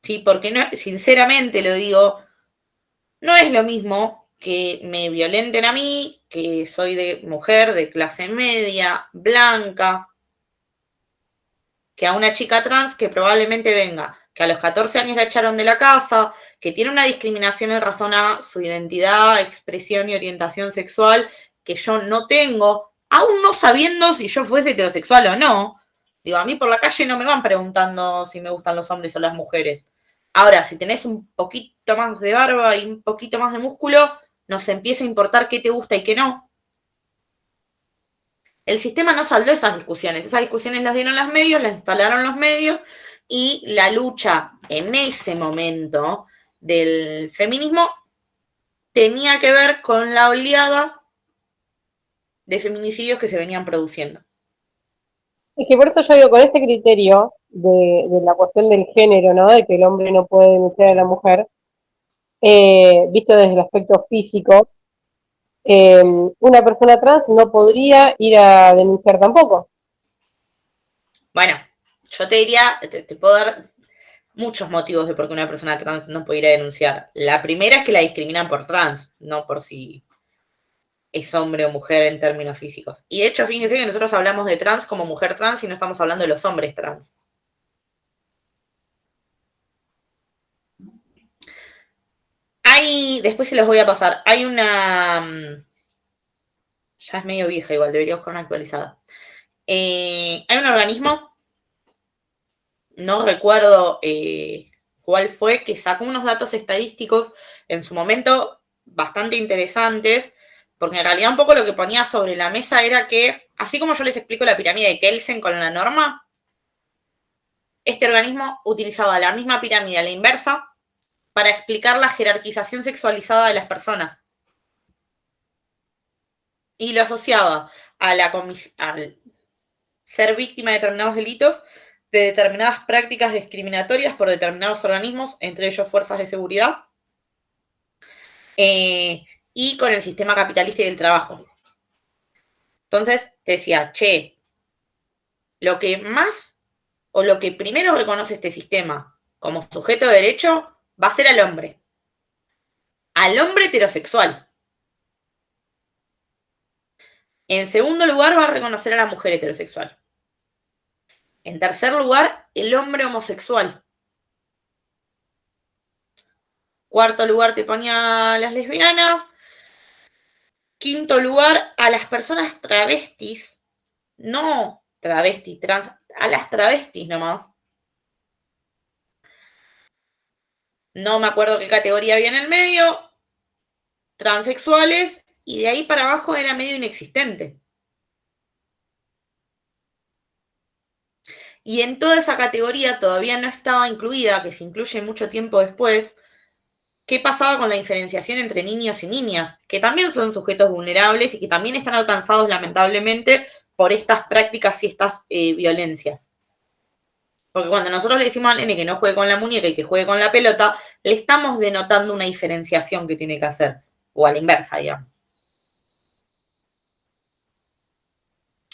Sí, porque no, sinceramente lo digo, no es lo mismo que me violenten a mí, que soy de mujer de clase media, blanca, que a una chica trans que probablemente venga, que a los 14 años la echaron de la casa, que tiene una discriminación en razón a su identidad, expresión y orientación sexual que yo no tengo, aún no sabiendo si yo fuese heterosexual o no. Digo, a mí por la calle no me van preguntando si me gustan los hombres o las mujeres. Ahora, si tenés un poquito más de barba y un poquito más de músculo, nos empieza a importar qué te gusta y qué no. El sistema no saldó esas discusiones las dieron los medios, las instalaron los medios, y la lucha en ese momento del feminismo tenía que ver con la oleada de feminicidios que se venían produciendo. Es que por eso yo digo, con este criterio de la cuestión del género, ¿no? De que el hombre no puede denunciar a la mujer, visto desde el aspecto físico, una persona trans no podría ir a denunciar tampoco. Bueno, yo te diría, te puedo dar muchos motivos de por qué una persona trans no puede ir a denunciar. La primera es que la discriminan por trans, no por si es hombre o mujer en términos físicos. Y de hecho, fíjense que nosotros hablamos de trans como mujer trans y no estamos hablando de los hombres trans. Después se los voy a pasar, hay una... Ya es medio vieja igual, debería buscar una actualizada. Hay un organismo, no recuerdo cuál fue, que sacó unos datos estadísticos en su momento bastante interesantes, porque en realidad un poco lo que ponía sobre la mesa era que, así como yo les explico la pirámide de Kelsen con la norma, este organismo utilizaba la misma pirámide a la inversa para explicar la jerarquización sexualizada de las personas. Y lo asociaba al ser víctima de determinados delitos, de determinadas prácticas discriminatorias por determinados organismos, entre ellos fuerzas de seguridad, y con el sistema capitalista y del trabajo. Entonces decía, lo que más o lo que primero reconoce este sistema como sujeto de derecho va a ser al hombre heterosexual. En segundo lugar va a reconocer a la mujer heterosexual. En tercer lugar, el hombre homosexual. Cuarto lugar te ponía a las lesbianas. Quinto lugar, a las personas travestis. No travestis, trans, a las travestis nomás. No me acuerdo qué categoría había en el medio. Transexuales. Y de ahí para abajo era medio inexistente. Y en toda esa categoría todavía no estaba incluida, que se incluye mucho tiempo después, qué pasaba con la diferenciación entre niños y niñas, que también son sujetos vulnerables y que también están alcanzados lamentablemente por estas prácticas y estas violencias. Porque cuando nosotros le decimos al nene que no juegue con la muñeca y que juegue con la pelota, le estamos denotando una diferenciación que tiene que hacer, o a la inversa, digamos.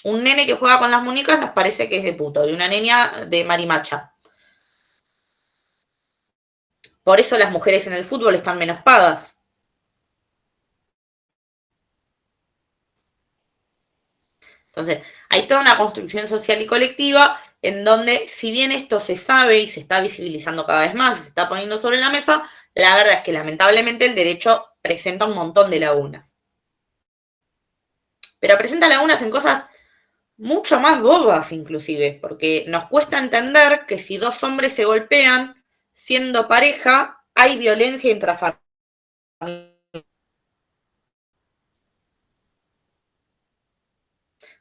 Un nene que juega con las muñecas nos parece que es de puto, y una niña de marimacha. Por eso las mujeres en el fútbol están menos pagas. Entonces, hay toda una construcción social y colectiva en donde, si bien esto se sabe y se está visibilizando cada vez más, se está poniendo sobre la mesa, la verdad es que lamentablemente el derecho presenta un montón de lagunas. Pero presenta lagunas en cosas mucho más bobas inclusive, porque nos cuesta entender que si dos hombres se golpean siendo pareja, hay violencia intrafamiliar.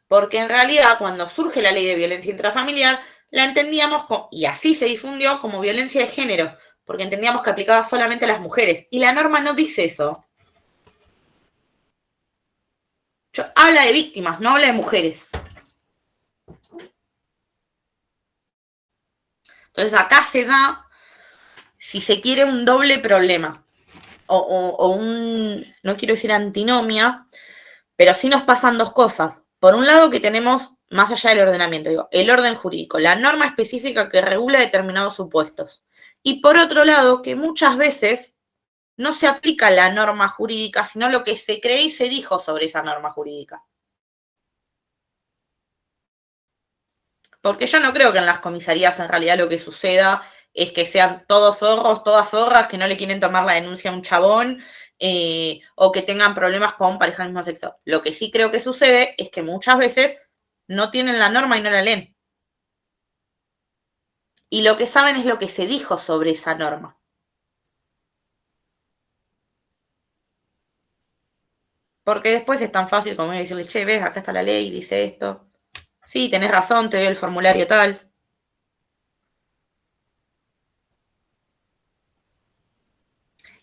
Porque en realidad cuando surge la ley de violencia intrafamiliar, la entendíamos, y así se difundió, como violencia de género, porque entendíamos que aplicaba solamente a las mujeres. Y la norma no dice eso. Habla de víctimas, no habla de mujeres. Entonces acá se da, si se quiere, un doble problema. O un, no quiero decir antinomia, pero sí nos pasan dos cosas. Por un lado que tenemos, más allá del ordenamiento, digo, el orden jurídico, la norma específica que regula determinados supuestos. Y por otro lado, que muchas veces no se aplica la norma jurídica, sino lo que se cree y se dijo sobre esa norma jurídica. Porque yo no creo que en las comisarías en realidad lo que suceda es que sean todos forros, todas forras, que no le quieren tomar la denuncia a un chabón, o que tengan problemas con pareja del mismo sexo. Lo que sí creo que sucede es que muchas veces no tienen la norma y no la leen. Y lo que saben es lo que se dijo sobre esa norma. Porque después es tan fácil como decirle, che, ves, acá está la ley, dice esto. Sí, tenés razón, te doy el formulario tal.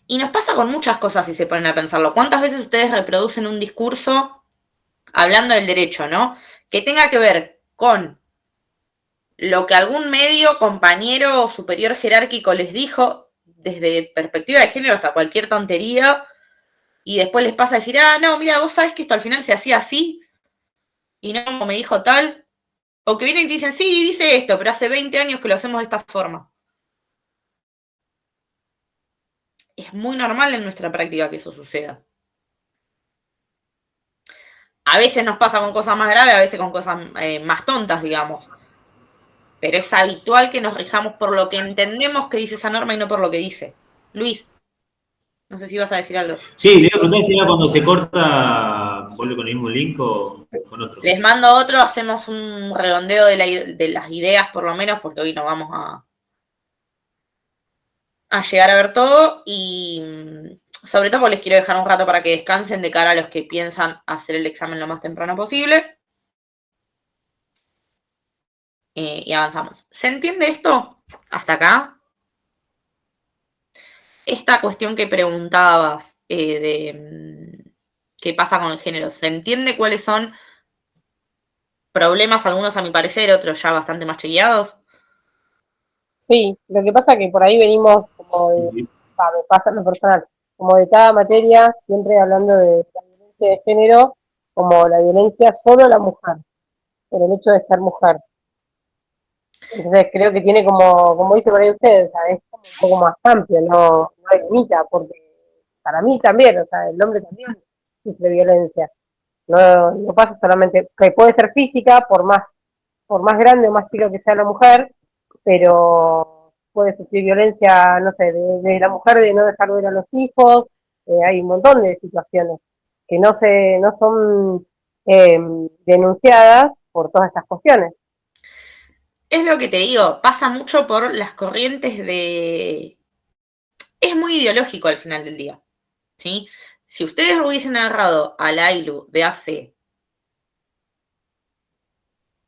Y nos pasa con muchas cosas si se ponen a pensarlo. ¿Cuántas veces ustedes reproducen un discurso hablando del derecho, ¿no? Que tenga que ver con lo que algún medio, compañero o superior jerárquico les dijo desde perspectiva de género hasta cualquier tontería, y después les pasa a decir, no, mira, vos sabés que esto al final se hacía así, y no como me dijo tal, o que vienen y te dicen, sí, dice esto, pero hace 20 años que lo hacemos de esta forma. Es muy normal en nuestra práctica que eso suceda. A veces nos pasa con cosas más graves, a veces con cosas más tontas, digamos. Pero es habitual que nos rijamos por lo que entendemos que dice esa norma y no por lo que dice. Luis, no sé si vas a decir algo. Sí, le iba a preguntar si era cuando se corta, vuelve con el mismo link o con otro. Les mando otro, hacemos un redondeo de las ideas por lo menos, porque hoy no vamos a llegar a ver todo, y sobre todo les quiero dejar un rato para que descansen de cara a los que piensan hacer el examen lo más temprano posible. Y avanzamos. ¿Se entiende esto hasta acá? Esta cuestión que preguntabas de qué pasa con el género, ¿se entiende cuáles son problemas, algunos a mi parecer, otros ya bastante más chequeados? Sí, lo que pasa es que por ahí venimos como de, me pasa en lo personal, como de cada materia, siempre hablando de la violencia de género, como la violencia solo a la mujer, por el hecho de ser mujer. Entonces creo que tiene como dice por ahí usted, o sea, es como un poco más amplio, no limita, porque para mí también, o sea, el hombre también sufre violencia. No pasa solamente, que puede ser física, por más grande o más chica que sea la mujer, pero puede sufrir violencia, no sé, de la mujer de no dejar ver a los hijos, hay un montón de situaciones que no son denunciadas por todas estas cuestiones. Es lo que te digo, pasa mucho por las corrientes de... Es muy ideológico al final del día, ¿sí? Si ustedes hubiesen agarrado al AILU de hace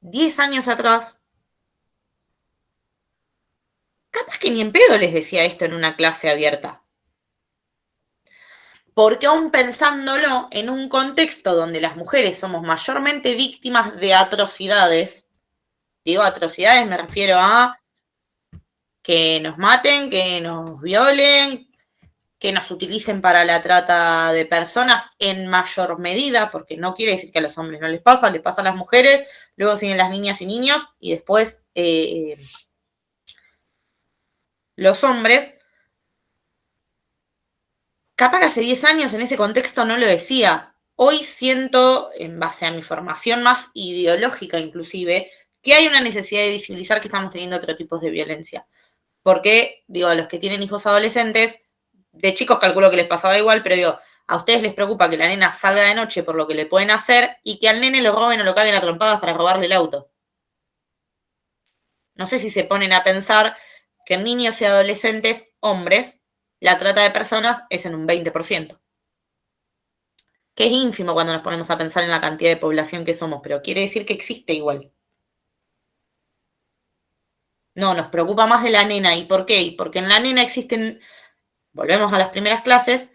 10 años atrás, capaz que ni en pedo les decía esto en una clase abierta. Porque aún pensándolo en un contexto donde las mujeres somos mayormente víctimas de atrocidades, digo atrocidades, me refiero a que nos maten, que nos violen, que nos utilicen para la trata de personas en mayor medida, porque no quiere decir que a los hombres no les pasa a las mujeres, luego siguen las niñas y niños, y después los hombres. Capaz que hace 10 años en ese contexto no lo decía. Hoy siento, en base a mi formación más ideológica inclusive, que hay una necesidad de visibilizar que estamos teniendo otro tipo de violencia. Porque, digo, a los que tienen hijos adolescentes, de chicos calculo que les pasaba igual, pero digo, a ustedes les preocupa que la nena salga de noche por lo que le pueden hacer y que al nene lo roben o lo caguen a trompadas para robarle el auto. No sé si se ponen a pensar que en niños y adolescentes, hombres, la trata de personas es en un 20%. Que es ínfimo cuando nos ponemos a pensar en la cantidad de población que somos, pero quiere decir que existe igual. No, nos preocupa más de la nena. ¿Y por qué? Porque en la nena existen, volvemos a las primeras clases,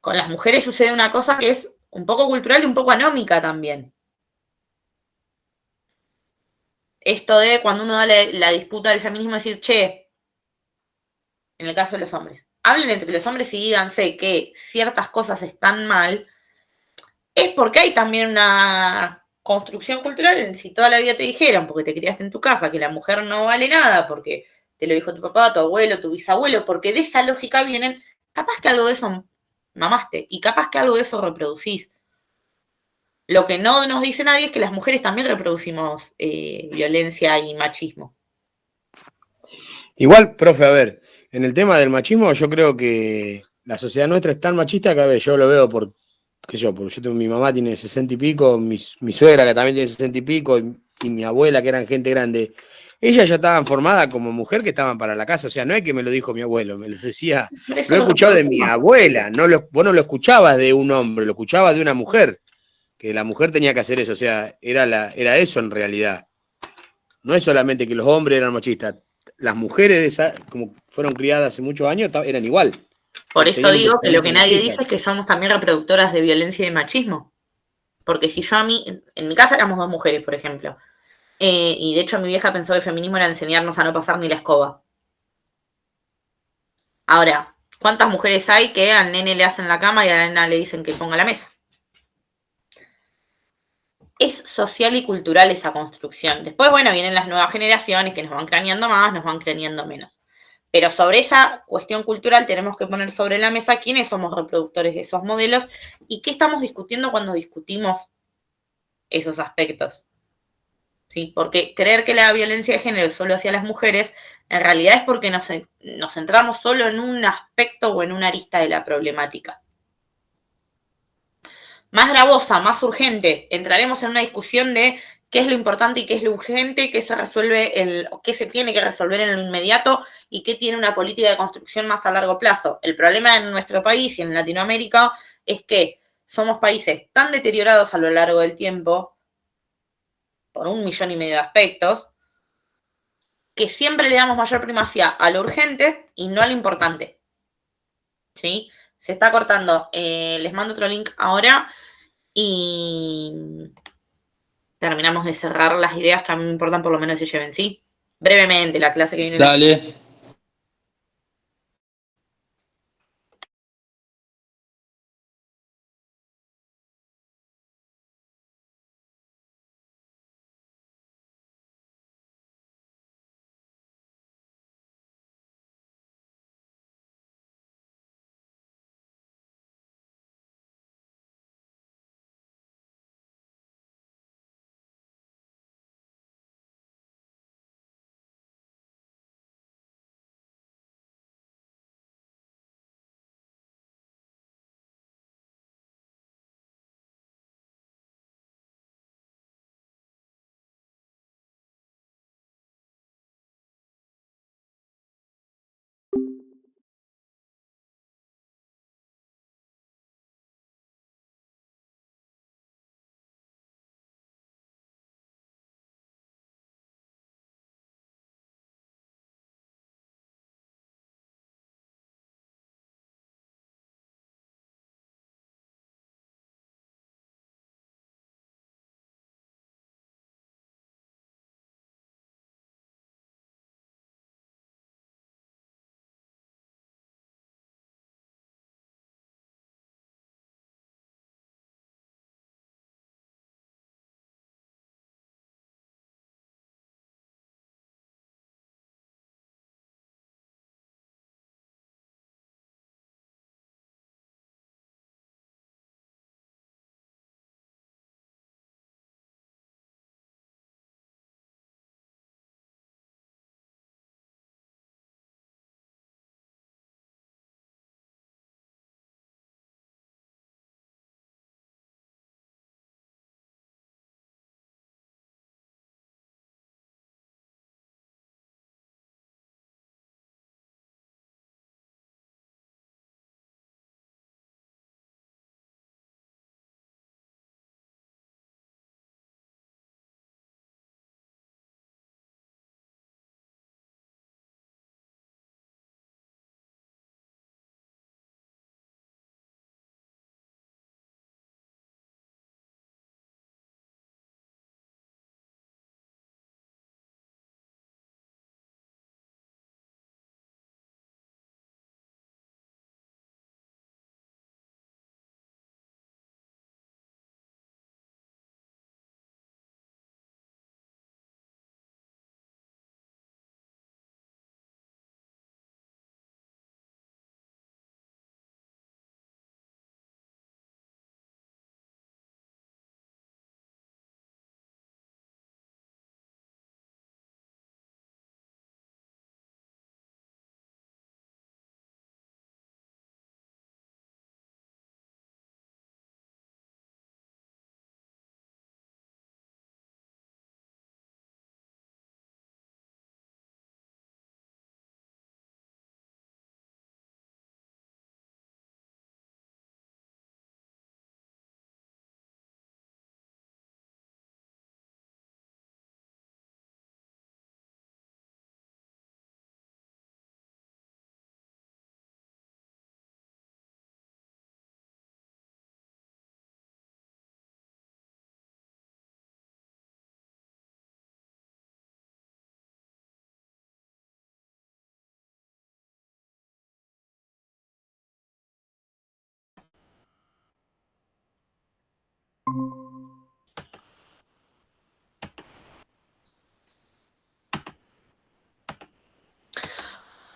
con las mujeres sucede una cosa que es un poco cultural y un poco anómica también. Esto de cuando uno da la disputa del feminismo, decir, che, en el caso de los hombres, hablen entre los hombres y díganse que ciertas cosas están mal, es porque hay también una construcción cultural en si toda la vida te dijeron, porque te criaste en tu casa, que la mujer no vale nada, porque te lo dijo tu papá, tu abuelo, tu bisabuelo, porque de esa lógica vienen, capaz que algo de eso mamaste y capaz que algo de eso reproducís. Lo que no nos dice nadie es que las mujeres también reproducimos violencia y machismo. Igual, profe, a ver, en el tema del machismo yo creo que la sociedad nuestra es tan machista que, a ver, yo lo veo porque mi mamá tiene 60 y pico, mi suegra que también tiene 60 y pico, y mi abuela que eran gente grande, ellas ya estaban formadas como mujer que estaban para la casa, o sea, no es que me lo dijo mi abuelo, me lo decía, lo he escuchado de mi abuela, vos no lo escuchabas de un hombre, lo escuchabas de una mujer, que la mujer tenía que hacer eso, o sea, era eso en realidad. No es solamente que los hombres eran machistas, las mujeres, como fueron criadas hace muchos años, eran igual. Por Y eso tenían digo que lo que tener nadie chicas. dice es que somos también reproductoras de violencia y de machismo. Porque si yo en mi casa éramos 2 mujeres, por ejemplo, y de hecho mi vieja pensó que el feminismo era enseñarnos a no pasar ni la escoba. Ahora, ¿cuántas mujeres hay que al nene le hacen la cama y a la nena le dicen que ponga la mesa? Es social y cultural esa construcción. Después, bueno, vienen las nuevas generaciones que nos van craneando más, nos van craneando menos. Pero sobre esa cuestión cultural tenemos que poner sobre la mesa quiénes somos reproductores de esos modelos y qué estamos discutiendo cuando discutimos esos aspectos. ¿Sí? Porque creer que la violencia de género es solo hacia las mujeres, en realidad es porque nos centramos solo en un aspecto o en una arista de la problemática. Más gravosa, más urgente, entraremos en una discusión de qué es lo importante y qué es lo urgente, qué se resuelve, qué se tiene que resolver en lo inmediato y qué tiene una política de construcción más a largo plazo. El problema en nuestro país y en Latinoamérica es que somos países tan deteriorados a lo largo del tiempo, por 1,5 millones de aspectos, que siempre le damos mayor primacía a lo urgente y no a lo importante. ¿Sí? Se está cortando. Les mando otro link ahora y terminamos de cerrar las ideas que a mí me importan, por lo menos se lleven, ¿sí? Brevemente, la clase que viene. Dale.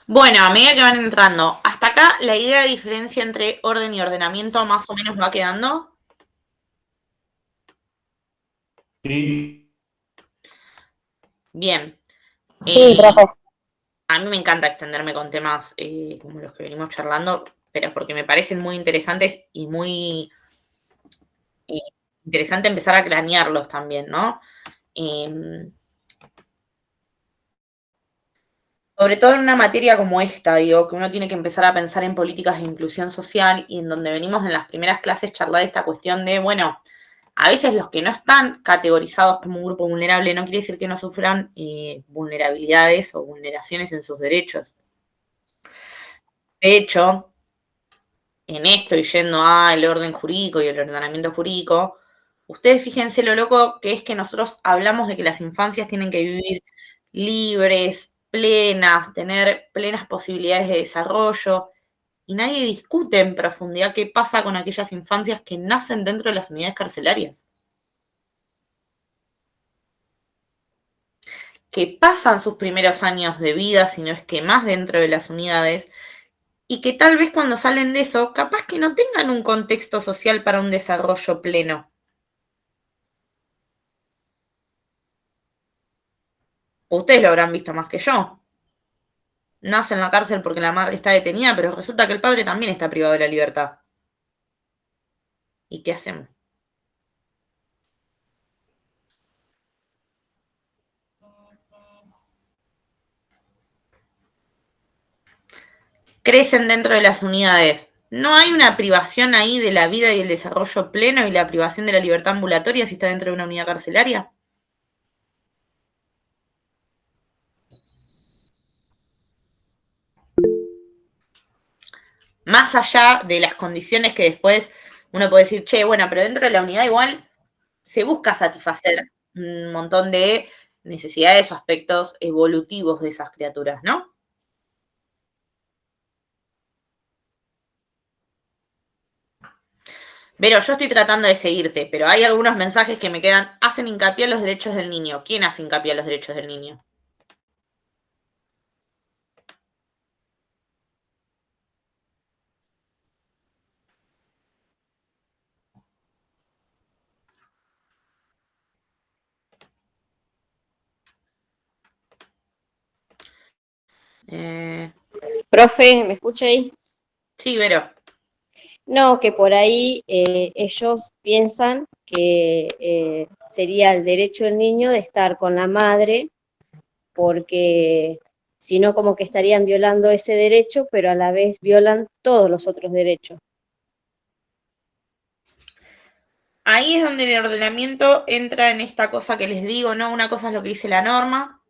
Bueno, a medida que van entrando, hasta acá la idea de diferencia entre orden y ordenamiento más o menos va quedando. Sí. Bien. Sí, profe. A mí me encanta extenderme con temas como los que venimos charlando, pero porque me parecen muy interesantes y muy interesante empezar a cranearlos también, ¿no? Sobre todo en una materia como esta, digo, que uno tiene que empezar a pensar en políticas de inclusión social y en donde venimos en las primeras clases charlar esta cuestión de, bueno, a veces los que no están categorizados como un grupo vulnerable no quiere decir que no sufran vulnerabilidades o vulneraciones en sus derechos. De hecho, en esto y yendo al orden jurídico y el ordenamiento jurídico, ustedes fíjense lo loco que es que nosotros hablamos de que las infancias tienen que vivir libres, plenas, tener plenas posibilidades de desarrollo, y nadie discute en profundidad qué pasa con aquellas infancias que nacen dentro de las unidades carcelarias, que pasan sus primeros años de vida, si no es que más dentro de las unidades, y que tal vez cuando salen de eso, capaz que no tengan un contexto social para un desarrollo pleno. Ustedes lo habrán visto más que yo. Nace en la cárcel porque la madre está detenida, pero resulta que el padre también está privado de la libertad. ¿Y qué hacemos? Crecen dentro de las unidades. ¿No hay una privación ahí de la vida y el desarrollo pleno y la privación de la libertad ambulatoria si está dentro de una unidad carcelaria? Más allá de las condiciones que después uno puede decir, che, bueno, pero dentro de la unidad igual se busca satisfacer un montón de necesidades o aspectos evolutivos de esas criaturas, ¿no? Pero yo estoy tratando de seguirte, pero hay algunos mensajes que me quedan, hacen hincapié en los derechos del niño. ¿Quién hace hincapié en los derechos del niño? Profe, ¿me escucha ahí? Sí, Vero. No, que por ahí ellos piensan que sería el derecho del niño de estar con la madre, porque si no como que estarían violando ese derecho, pero a la vez violan todos los otros derechos. Ahí es donde el ordenamiento entra en esta cosa que les digo, ¿no? Una cosa es lo que dice la norma,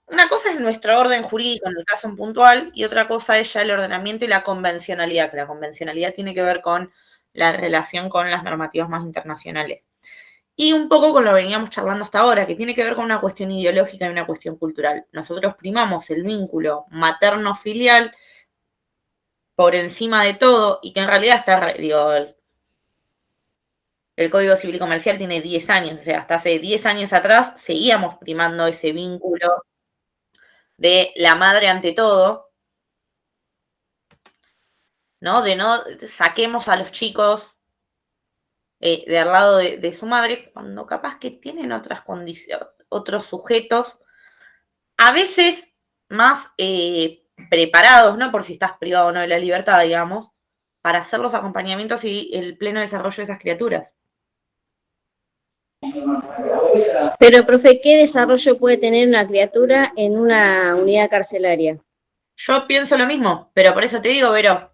una cosa es nuestro orden jurídico en el caso en puntual y otra cosa es ya el ordenamiento y la convencionalidad, que la convencionalidad tiene que ver con la relación con las normativas más internacionales. Y un poco con lo que veníamos charlando hasta ahora, que tiene que ver con una cuestión ideológica y una cuestión cultural. Nosotros primamos el vínculo materno-filial por encima de todo y que en realidad está, digo, el Código Civil y Comercial tiene 10 años, o sea, hasta hace 10 años atrás seguíamos primando ese vínculo de la madre ante todo, ¿no? De no saquemos a los chicos del lado de su madre, cuando capaz que tienen otras condiciones, otros sujetos, a veces más preparados, ¿no? Por si estás privado o no de la libertad, digamos, para hacer los acompañamientos y el pleno desarrollo de esas criaturas. Pero, profe, ¿qué desarrollo puede tener una criatura en una unidad carcelaria? Yo pienso lo mismo, pero por eso te digo, Vero,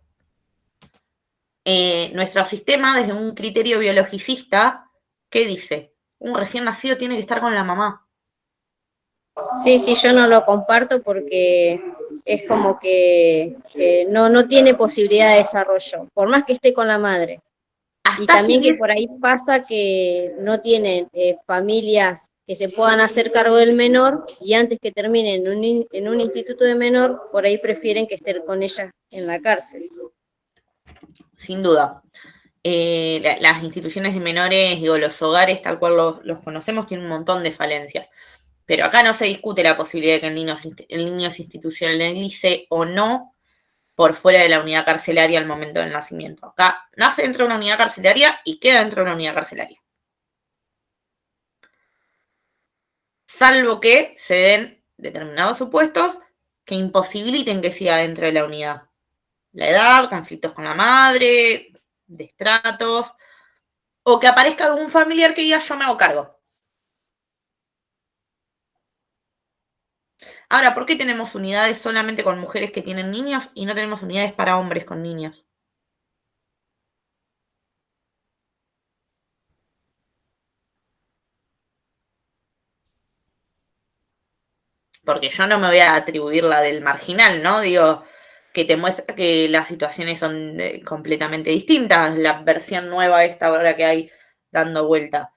nuestro sistema, desde un criterio biologicista, ¿qué dice? Un recién nacido tiene que estar con la mamá. Sí, sí, yo no lo comparto porque es como que no tiene posibilidad de desarrollo, por más que esté con la madre. Y Hasta también si que por ahí pasa que no tienen familias que se puedan hacer cargo del menor y antes que termine en un instituto de menor, por ahí prefieren que esté con ella en la cárcel. sin duda. Las instituciones de menores, digo, los hogares tal cual los conocemos, tienen un montón de falencias. Pero acá no se discute la posibilidad de que el niño se institucionalice o no por fuera de la unidad carcelaria al momento del nacimiento. Acá nace dentro de una unidad carcelaria y queda dentro de una unidad carcelaria. Salvo que se den determinados supuestos que imposibiliten que siga dentro de la unidad. La edad, conflictos con la madre, destratos, o que aparezca algún familiar que diga yo me hago cargo. Ahora, ¿por qué tenemos unidades solamente con mujeres que tienen niños y no tenemos unidades para hombres con niños? Porque yo no me voy a atribuir la del marginal, ¿no? Digo, que te muestra que las situaciones son completamente distintas, la versión nueva esta ahora que hay dando vuelta.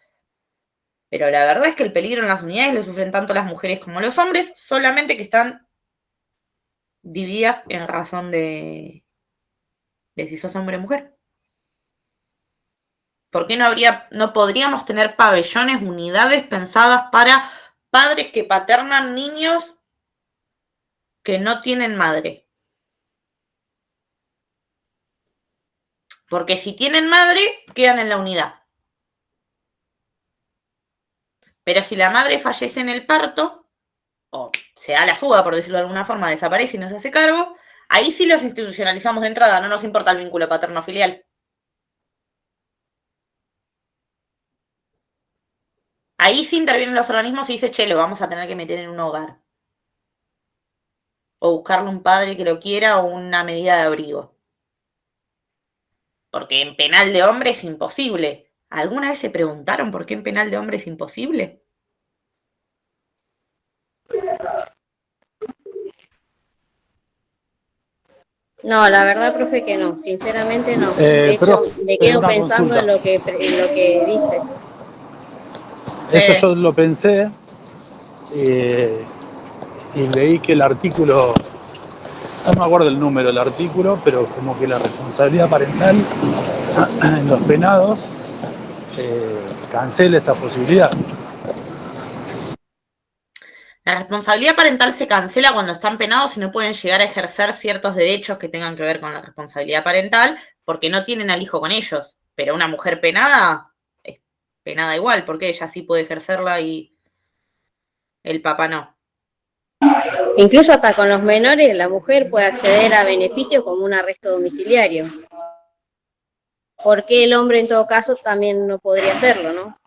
Pero la verdad es que el peligro en las unidades lo sufren tanto las mujeres como los hombres, solamente que están divididas en razón de si sos hombre o mujer. ¿Por qué no podríamos tener pabellones, unidades pensadas para padres que paternan niños que no tienen madre? Porque si tienen madre, quedan en la unidad. Pero si la madre fallece en el parto, o se da la fuga, por decirlo de alguna forma, desaparece y no se hace cargo, ahí sí los institucionalizamos de entrada, no nos importa el vínculo paterno-filial. Ahí sí intervienen los organismos y dice, che, lo vamos a tener que meter en un hogar. O buscarle un padre que lo quiera o una medida de abrigo. Porque en penal de hombre es imposible. ¿Alguna vez se preguntaron por qué en penal de hombre es imposible? No, la verdad, profe, que no, sinceramente no. De hecho, Profe, me quedo una pensando consulta. en lo que dice. Esto yo lo pensé y leí que el artículo, no me acuerdo el número del artículo, pero como que la responsabilidad parental en los penados cancela esa posibilidad. La responsabilidad parental se cancela cuando están penados y no pueden llegar a ejercer ciertos derechos que tengan que ver con la responsabilidad parental porque no tienen al hijo con ellos. Pero una mujer penada es penada igual, porque ella sí puede ejercerla y el papá no. Incluso hasta con los menores, la mujer puede acceder a beneficios como un arresto domiciliario. ¿Por qué el hombre en todo caso también no podría hacerlo, no?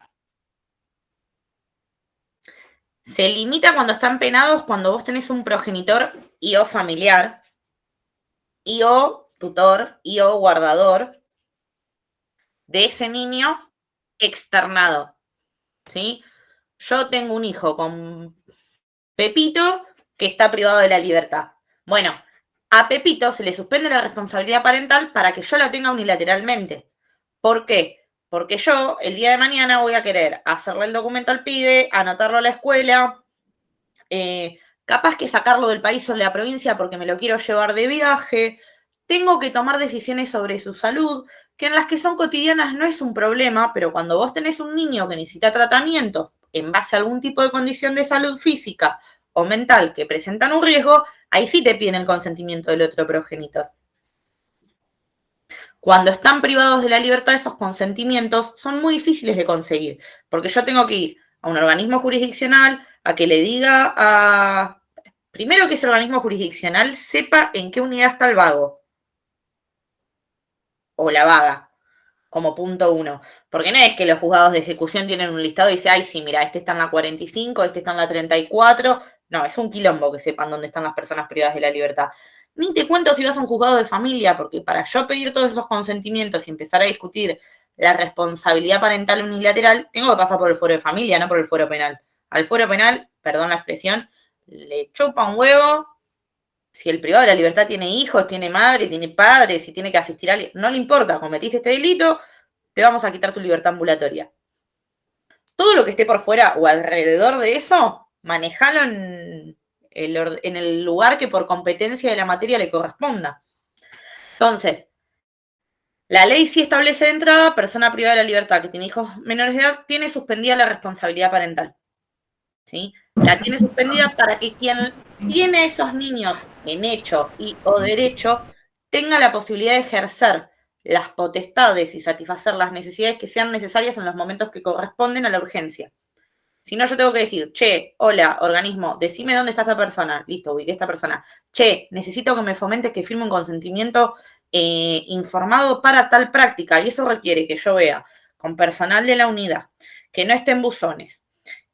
Se limita cuando están penados cuando vos tenés un progenitor y o familiar, y o tutor, y o guardador de ese niño externado, ¿sí? Yo tengo un hijo con Pepito que está privado de la libertad. Bueno, a Pepito se le suspende la responsabilidad parental para que yo la tenga unilateralmente. ¿Por qué? Porque yo el día de mañana voy a querer hacerle el documento al pibe, anotarlo a la escuela, capaz que sacarlo del país o de la provincia porque me lo quiero llevar de viaje. Tengo que tomar decisiones sobre su salud, que en las que son cotidianas no es un problema, pero cuando vos tenés un niño que necesita tratamiento en base a algún tipo de condición de salud física o mental que presentan un riesgo, ahí sí te piden el consentimiento del otro progenitor. Cuando están privados de la libertad, esos consentimientos son muy difíciles de conseguir, porque yo tengo que ir a un organismo jurisdiccional a que le diga a... Primero que ese organismo jurisdiccional sepa en qué unidad está el vago o la vaga, como punto 1. Porque no es que los juzgados de ejecución tienen un listado y dice, ay, sí, mira, este está en la 45, este está en la 34. No, es un quilombo que sepan dónde están las personas privadas de la libertad. Ni te cuento si vas a un juzgado de familia, porque para yo pedir todos esos consentimientos y empezar a discutir la responsabilidad parental unilateral, tengo que pasar por el fuero de familia, no por el fuero penal. Al fuero penal, perdón la expresión, le chupa un huevo si el privado de la libertad tiene hijos, tiene madre, tiene padre, si tiene que asistir a alguien, no le importa, cometiste este delito, te vamos a quitar tu libertad ambulatoria. Todo lo que esté por fuera o alrededor de eso, manejalo en el lugar que por competencia de la materia le corresponda. Entonces, la ley sí establece de entrada, persona privada de la libertad que tiene hijos menores de edad, tiene suspendida la responsabilidad parental. ¿Sí? la tiene suspendida para que quien tiene a esos niños en hecho y o derecho tenga la posibilidad de ejercer las potestades y satisfacer las necesidades que sean necesarias en los momentos que corresponden a la urgencia. Si no, yo tengo que decir, che, hola, organismo, decime dónde está esta persona. Listo, ubiqué esta persona. Che, necesito que me fomentes que firme un consentimiento informado para tal práctica. Y eso requiere que yo vea con personal de la unidad, que no esté en buzones,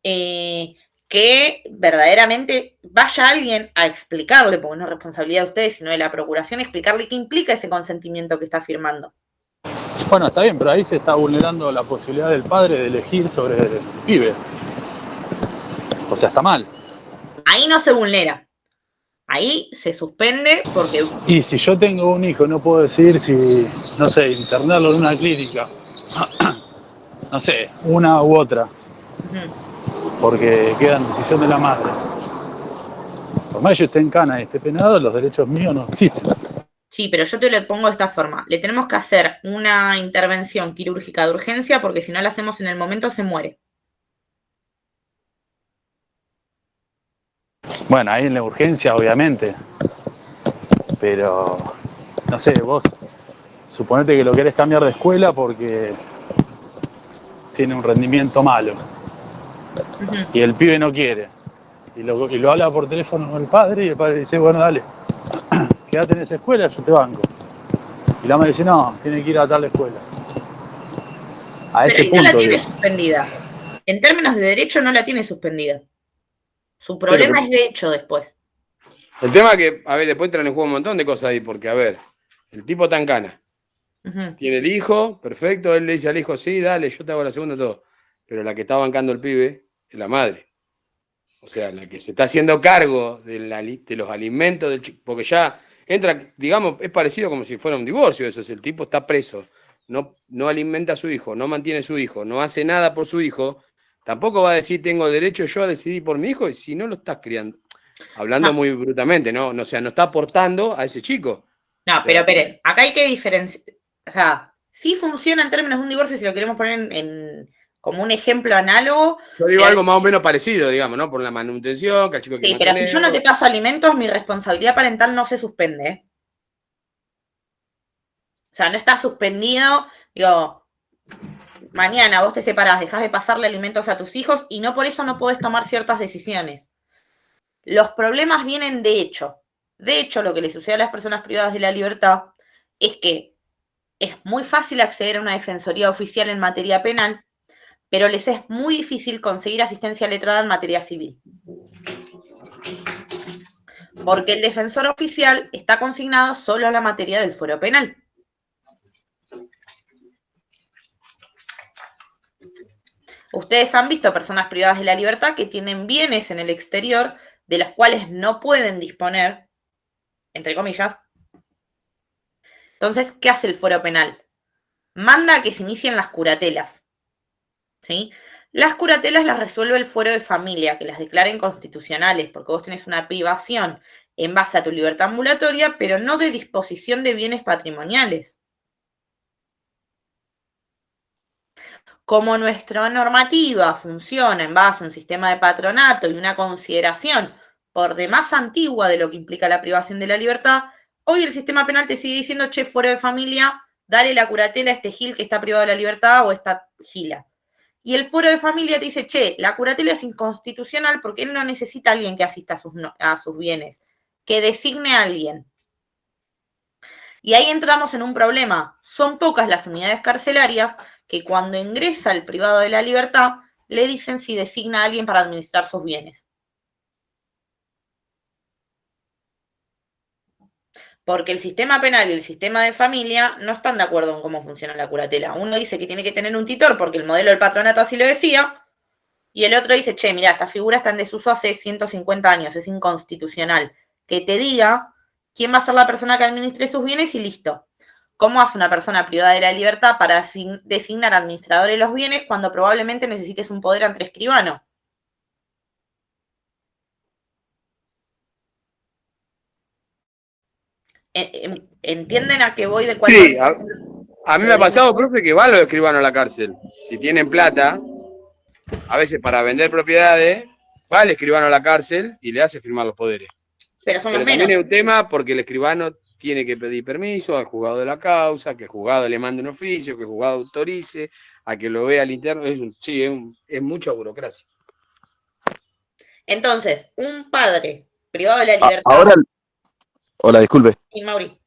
que verdaderamente vaya alguien a explicarle, porque no es responsabilidad de ustedes, sino de la procuración, explicarle qué implica ese consentimiento que está firmando. Bueno, está bien, pero ahí se está vulnerando la posibilidad del padre de elegir sobre el pibe. O sea, está mal. Ahí no se vulnera. Ahí se suspende porque... Y si yo tengo un hijo, no puedo decidir si, no sé, internarlo en una clínica. No sé, una u otra. Porque queda en decisión de la madre. Por más que yo esté en cana y esté penado, los derechos míos no existen. Sí, pero yo te lo pongo de esta forma. Le tenemos que hacer una intervención quirúrgica de urgencia porque si no la hacemos en el momento se muere. Bueno, ahí en la urgencia, obviamente. Pero, no sé, vos suponete que lo querés cambiar de escuela porque tiene un rendimiento malo. Y el pibe no quiere. Y lo habla por teléfono con el padre y el padre dice, bueno, dale, quédate en esa escuela, yo te banco. Y la madre dice, no, tiene que ir a tal escuela. A Pero ese ahí punto, no la tiene digo. suspendida. En términos de derecho no la tiene suspendida. Su problema es de hecho después. El tema es que, a ver, después traen en juego un montón de cosas ahí, porque, a ver, el tipo está en cana. Tiene el hijo, perfecto, él le dice al hijo, sí, dale, yo te hago la segunda, todo. Pero la que está bancando el pibe es la madre. O sea, la que se está haciendo cargo de los alimentos del chico, porque ya entra, digamos, es parecido como si fuera un divorcio eso, si el tipo está preso, no alimenta a su hijo, no mantiene a su hijo, no hace nada por su hijo, tampoco va a decir tengo derecho yo a decidir por mi hijo, y si no lo estás criando, hablando muy brutamente, ¿no? O sea, no está aportando a ese chico. No, pero esperen, acá hay que diferenciar, o sea, sí funciona en términos de un divorcio si lo queremos poner como un ejemplo análogo. Yo digo algo más o menos parecido, digamos, ¿no? Por la manutención, que el chico hay que Sí, pero si yo no te paso alimentos, mi responsabilidad parental no se suspende. O sea, no está suspendido, digo, mañana vos te separás, dejás de pasarle alimentos a tus hijos y no por eso no podés tomar ciertas decisiones. Los problemas vienen de hecho. De hecho, lo que le sucede a las personas privadas de la libertad es que es muy fácil acceder a una defensoría oficial en materia penal, pero les es muy difícil conseguir asistencia letrada en materia civil. Porque el defensor oficial está consignado solo a la materia del fuero penal. Ustedes han visto personas privadas de la libertad que tienen bienes en el exterior de los cuales no pueden disponer, entre comillas. Entonces, ¿qué hace el fuero penal? Manda a que se inicien las curatelas. ¿Sí? Las curatelas las resuelve el fuero de familia, que las declara inconstitucionales, porque vos tenés una privación en base a tu libertad ambulatoria, pero no de disposición de bienes patrimoniales. Como nuestra normativa funciona en base a un sistema de patronato y una consideración por demás antigua de lo que implica la privación de la libertad, hoy el sistema penal te sigue diciendo, che, fuero de familia, dale la curatela a este gil que está privado de la libertad o esta gila. Y el fuero de familia te dice, che, la curatela es inconstitucional porque él no necesita a alguien que asista a sus bienes, que designe a alguien. Y ahí entramos en un problema. Son pocas las unidades carcelarias que cuando ingresa el privado de la libertad le dicen si designa a alguien para administrar sus bienes. Porque el sistema penal y el sistema de familia no están de acuerdo en cómo funciona la curatela. Uno dice que tiene que tener un tutor porque el modelo del patronato así lo decía, y el otro dice, che, mira, esta figura está en desuso hace 150 años, es inconstitucional. Que te diga quién va a ser la persona que administre sus bienes y listo. ¿Cómo hace una persona privada de la libertad para designar administradores de los bienes cuando probablemente necesites un poder ante escribano? ¿Entienden a qué voy de cuál? Sí, a mí me ha pasado, profe, que van los escribanos a la cárcel. Si tienen plata, a veces para vender propiedades, va el escribano a la cárcel y le hace firmar los poderes. Pero son Pero los también menos. es un tema porque el escribano tiene que pedir permiso al juzgado de la causa, que el juzgado le mande un oficio, que el juzgado autorice, a que lo vea al interno. Es mucha burocracia. Entonces, un padre privado de la libertad. Ahora, hola, disculpe. Y Mauri.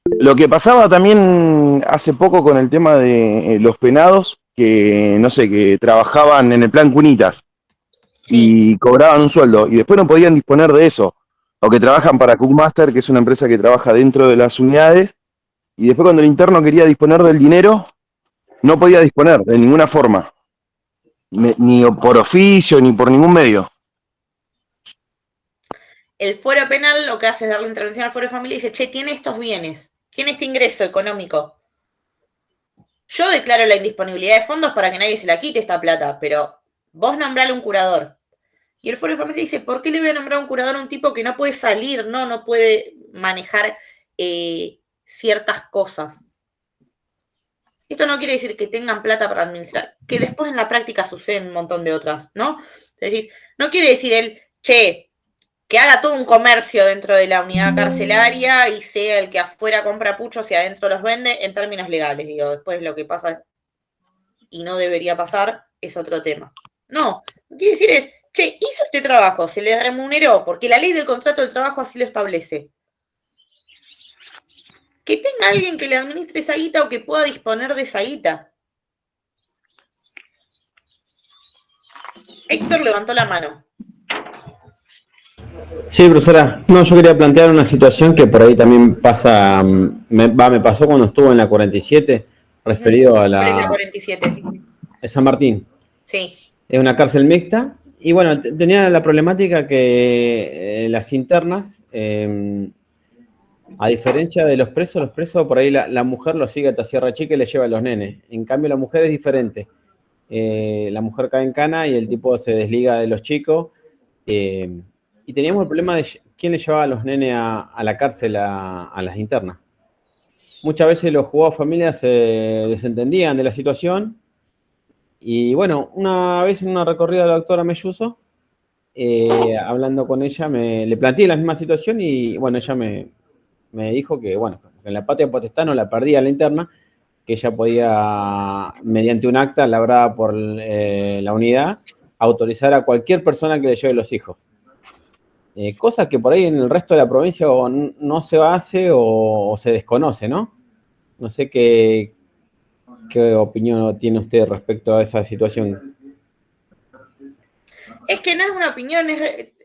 Lo que pasaba también hace poco con el tema de los penados, que no sé, que trabajaban en el plan Cunitas y cobraban un sueldo y después no podían disponer de eso, o que trabajan para Cookmaster, que es una empresa que trabaja dentro de las unidades, y después cuando el interno quería disponer del dinero, no podía disponer de ninguna forma, ni por oficio, ni por ningún medio. El fuero penal lo que hace es darle intervención al fuero de familia y dice, che, tiene estos bienes, tiene este ingreso económico. Yo declaro la indisponibilidad de fondos para que nadie se la quite esta plata, pero vos nombrale un curador. Y el fuero de familia dice, ¿por qué le voy a nombrar un curador a un tipo que no puede salir, no puede manejar ciertas cosas? Esto no quiere decir que tengan plata para administrar, que después en la práctica suceden un montón de otras, ¿no? Es decir, no quiere decir él, che, que haga todo un comercio dentro de la unidad carcelaria y sea el que afuera compra puchos y adentro los vende en términos legales. Digo, después lo que pasa y no debería pasar es otro tema. No, lo que quiere decir es, che, hizo este trabajo, se le remuneró, porque la ley del contrato del trabajo así lo establece. Que tenga alguien que le administre esa guita o que pueda disponer de esa guita. Héctor levantó la mano. Sí, profesora. No, yo quería plantear una situación que por ahí también pasa, me pasó cuando estuve en la 47, referido a La 47. de San Martín. Sí. Es una cárcel mixta. Y bueno, tenía la problemática que las internas, a diferencia de los presos por ahí la mujer los sigue hasta Sierra Chica y le lleva a los nenes. En cambio, la mujer es diferente. La mujer cae en cana y el tipo se desliga de los chicos. Y teníamos el problema de quién le llevaba a los nenes a la cárcel, a las internas. Muchas veces los juzgados de familia se desentendían de la situación. Y bueno, una vez en una recorrida de la doctora Melluso, hablando con ella, le planteé la misma situación y bueno, ella me dijo que bueno, en la patria potestad no la perdía la interna, que ella podía, mediante un acta labrada por la unidad, autorizar a cualquier persona que le lleve los hijos. Cosa que por ahí en el resto de la provincia o no se hace o se desconoce, ¿no? No sé qué opinión tiene usted respecto a esa situación. Es que no es una opinión,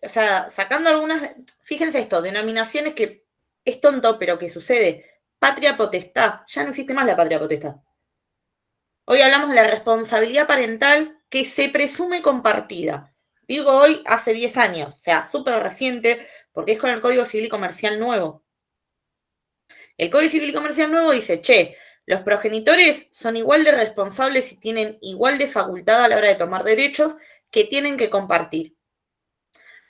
o sea, sacando algunas, fíjense esto, denominaciones que es tonto, pero que sucede. Patria potestad, ya no existe más la patria potestad. Hoy hablamos de la responsabilidad parental que se presume compartida. Digo hoy, hace 10 años, o sea, súper reciente, porque es con el Código Civil y Comercial nuevo. El Código Civil y Comercial nuevo dice, che, los progenitores son igual de responsables y tienen igual de facultad a la hora de tomar derechos que tienen que compartir.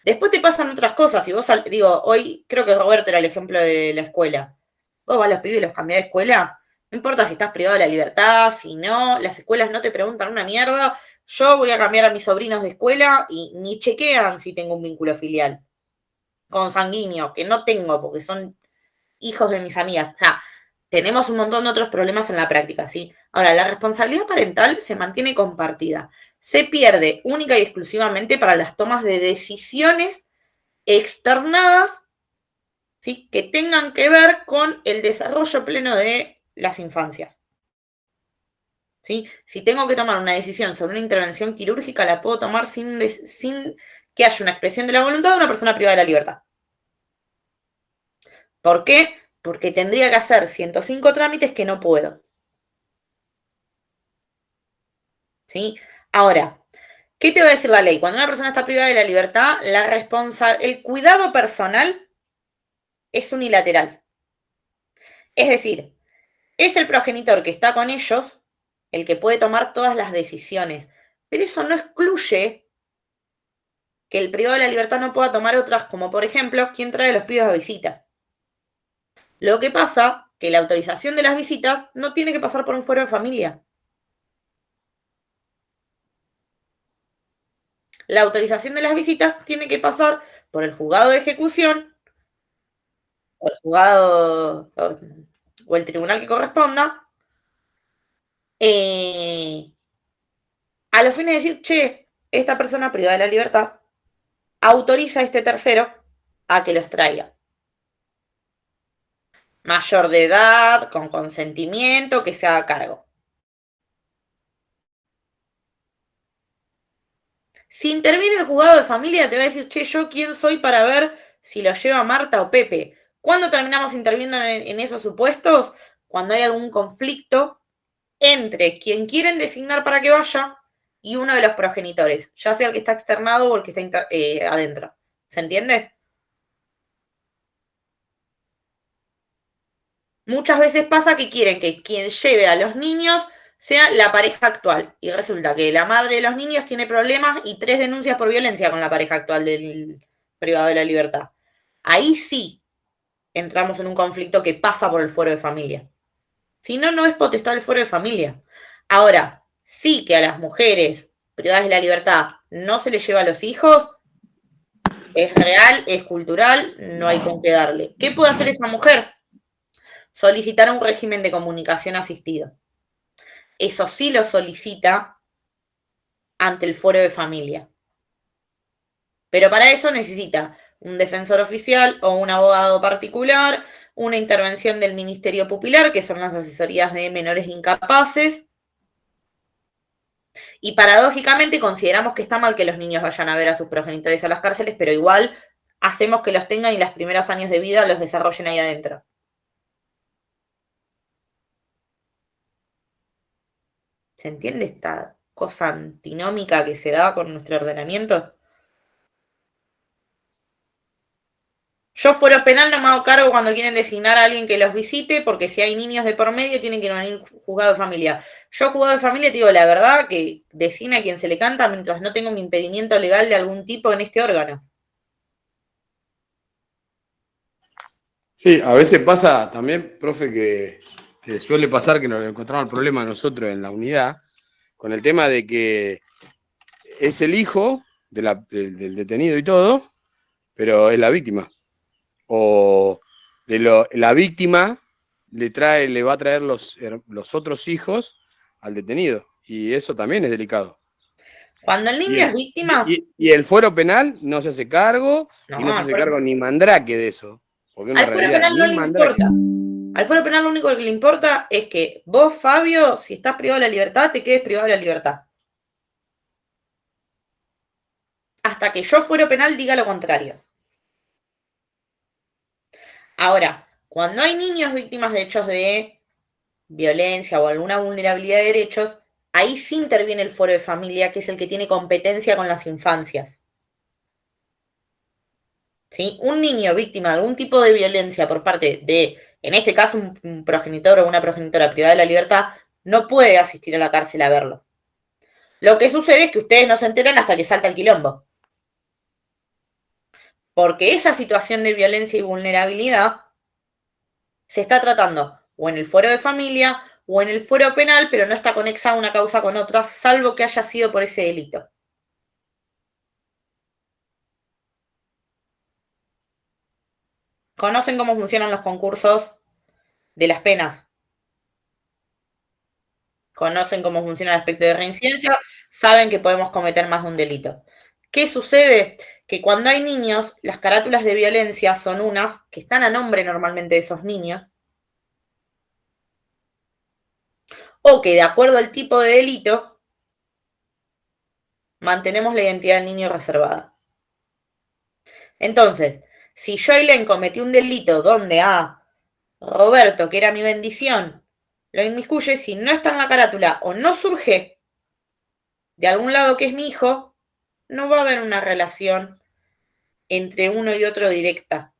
Después te pasan otras cosas, y vos, digo, hoy creo que Roberto era el ejemplo de la escuela. Vos vas a los pibes y los cambiás de escuela, no importa si estás privado de la libertad, si no, las escuelas no te preguntan una mierda. Yo voy a cambiar a mis sobrinos de escuela y ni chequean si tengo un vínculo filial consanguíneo, que no tengo porque son hijos de mis amigas. O sea, tenemos un montón de otros problemas en la práctica, ¿sí? Ahora, la responsabilidad parental se mantiene compartida. Se pierde única y exclusivamente para las tomas de decisiones externadas, ¿sí? Que tengan que ver con el desarrollo pleno de las infancias. ¿Sí? Si tengo que tomar una decisión sobre una intervención quirúrgica, la puedo tomar sin que haya una expresión de la voluntad de una persona privada de la libertad. ¿Por qué? Porque tendría que hacer 105 trámites que no puedo. ¿Sí? Ahora, ¿qué te va a decir la ley? Cuando una persona está privada de la libertad, el cuidado personal es unilateral. Es decir, es el progenitor que está con ellos el que puede tomar todas las decisiones. Pero eso no excluye que el privado de la libertad no pueda tomar otras, como por ejemplo, quién trae a los pibes a visita. Lo que pasa que la autorización de las visitas no tiene que pasar por un fuero de familia. la autorización de las visitas tiene que pasar por el juzgado de ejecución, o el juzgado o el tribunal que corresponda, a los fines de decir, che, esta persona privada de la libertad autoriza a este tercero a que los traiga. Mayor de edad, con consentimiento, que se haga cargo. Si interviene el juzgado de familia, te va a decir, che, ¿yo quién soy para ver si lo lleva Marta o Pepe? ¿Cuándo terminamos interviniendo en esos supuestos? Cuando hay algún conflicto entre quien quieren designar para que vaya y uno de los progenitores, ya sea el que está externado o el que está adentro. ¿Se entiende? Muchas veces pasa que quieren que quien lleve a los niños sea la pareja actual. Y resulta que la madre de los niños tiene problemas y 3 denuncias por violencia con la pareja actual del privado de la libertad. Ahí sí entramos en un conflicto que pasa por el fuero de familia. Si no, no es potestad del fuero de familia. Ahora, sí que a las mujeres privadas de la libertad no se les lleva a los hijos, es real, es cultural, no hay con qué darle. ¿Qué puede hacer esa mujer? Solicitar un régimen de comunicación asistido. Eso sí lo solicita ante el fuero de familia. Pero para eso necesita un defensor oficial o un abogado particular, una intervención del Ministerio Pupilar, que son las asesorías de menores incapaces. Y paradójicamente consideramos que está mal que los niños vayan a ver a sus progenitores a las cárceles, pero igual hacemos que los tengan y los primeros años de vida los desarrollen ahí adentro. ¿Se entiende esta cosa antinómica que se da con nuestro ordenamiento? Yo fuero penal no me hago cargo cuando quieren designar a alguien que los visite, porque si hay niños de por medio tienen que ir a un juzgado de familia. Yo juzgado de familia te digo la verdad que designa a quien se le canta mientras no tenga un impedimento legal de algún tipo en este órgano. Sí, a veces pasa también, profe, que suele pasar que nos encontramos el problema nosotros en la unidad, con el tema de que es el hijo del detenido y todo, pero es la víctima. O la víctima le va a traer los otros hijos al detenido, y eso también es delicado. Cuando el niño es víctima... Y el fuero penal no se hace cargo, y no se hace cargo ni mandrake de eso. Al fuero penal no le importa. Al fuero penal lo único que le importa es que vos, Fabio, si estás privado de la libertad, te quedes privado de la libertad. Hasta que yo, fuero penal, diga lo contrario. Ahora, cuando hay niños víctimas de hechos de violencia o alguna vulnerabilidad de derechos, ahí sí interviene el fuero de familia, que es el que tiene competencia con las infancias. ¿Sí? Un niño víctima de algún tipo de violencia por parte de, en este caso, un progenitor o una progenitora privada de la libertad, no puede asistir a la cárcel a verlo. Lo que sucede es que ustedes no se enteran hasta que salta el quilombo. Porque esa situación de violencia y vulnerabilidad se está tratando o en el fuero de familia o en el fuero penal, pero no está conexa una causa con otra, salvo que haya sido por ese delito. ¿Conocen cómo funcionan los concursos de las penas? ¿Conocen cómo funciona el aspecto de reincidencia? Saben que podemos cometer más de un delito. ¿Qué sucede? Que cuando hay niños, las carátulas de violencia son unas que están a nombre normalmente de esos niños, o que de acuerdo al tipo de delito, mantenemos la identidad del niño reservada. Entonces, si yo, Ailén, cometí un delito donde a Roberto, que era mi bendición, lo inmiscuye, si no está en la carátula o no surge de algún lado que es mi hijo, no va a haber una relación entre uno y otro directa.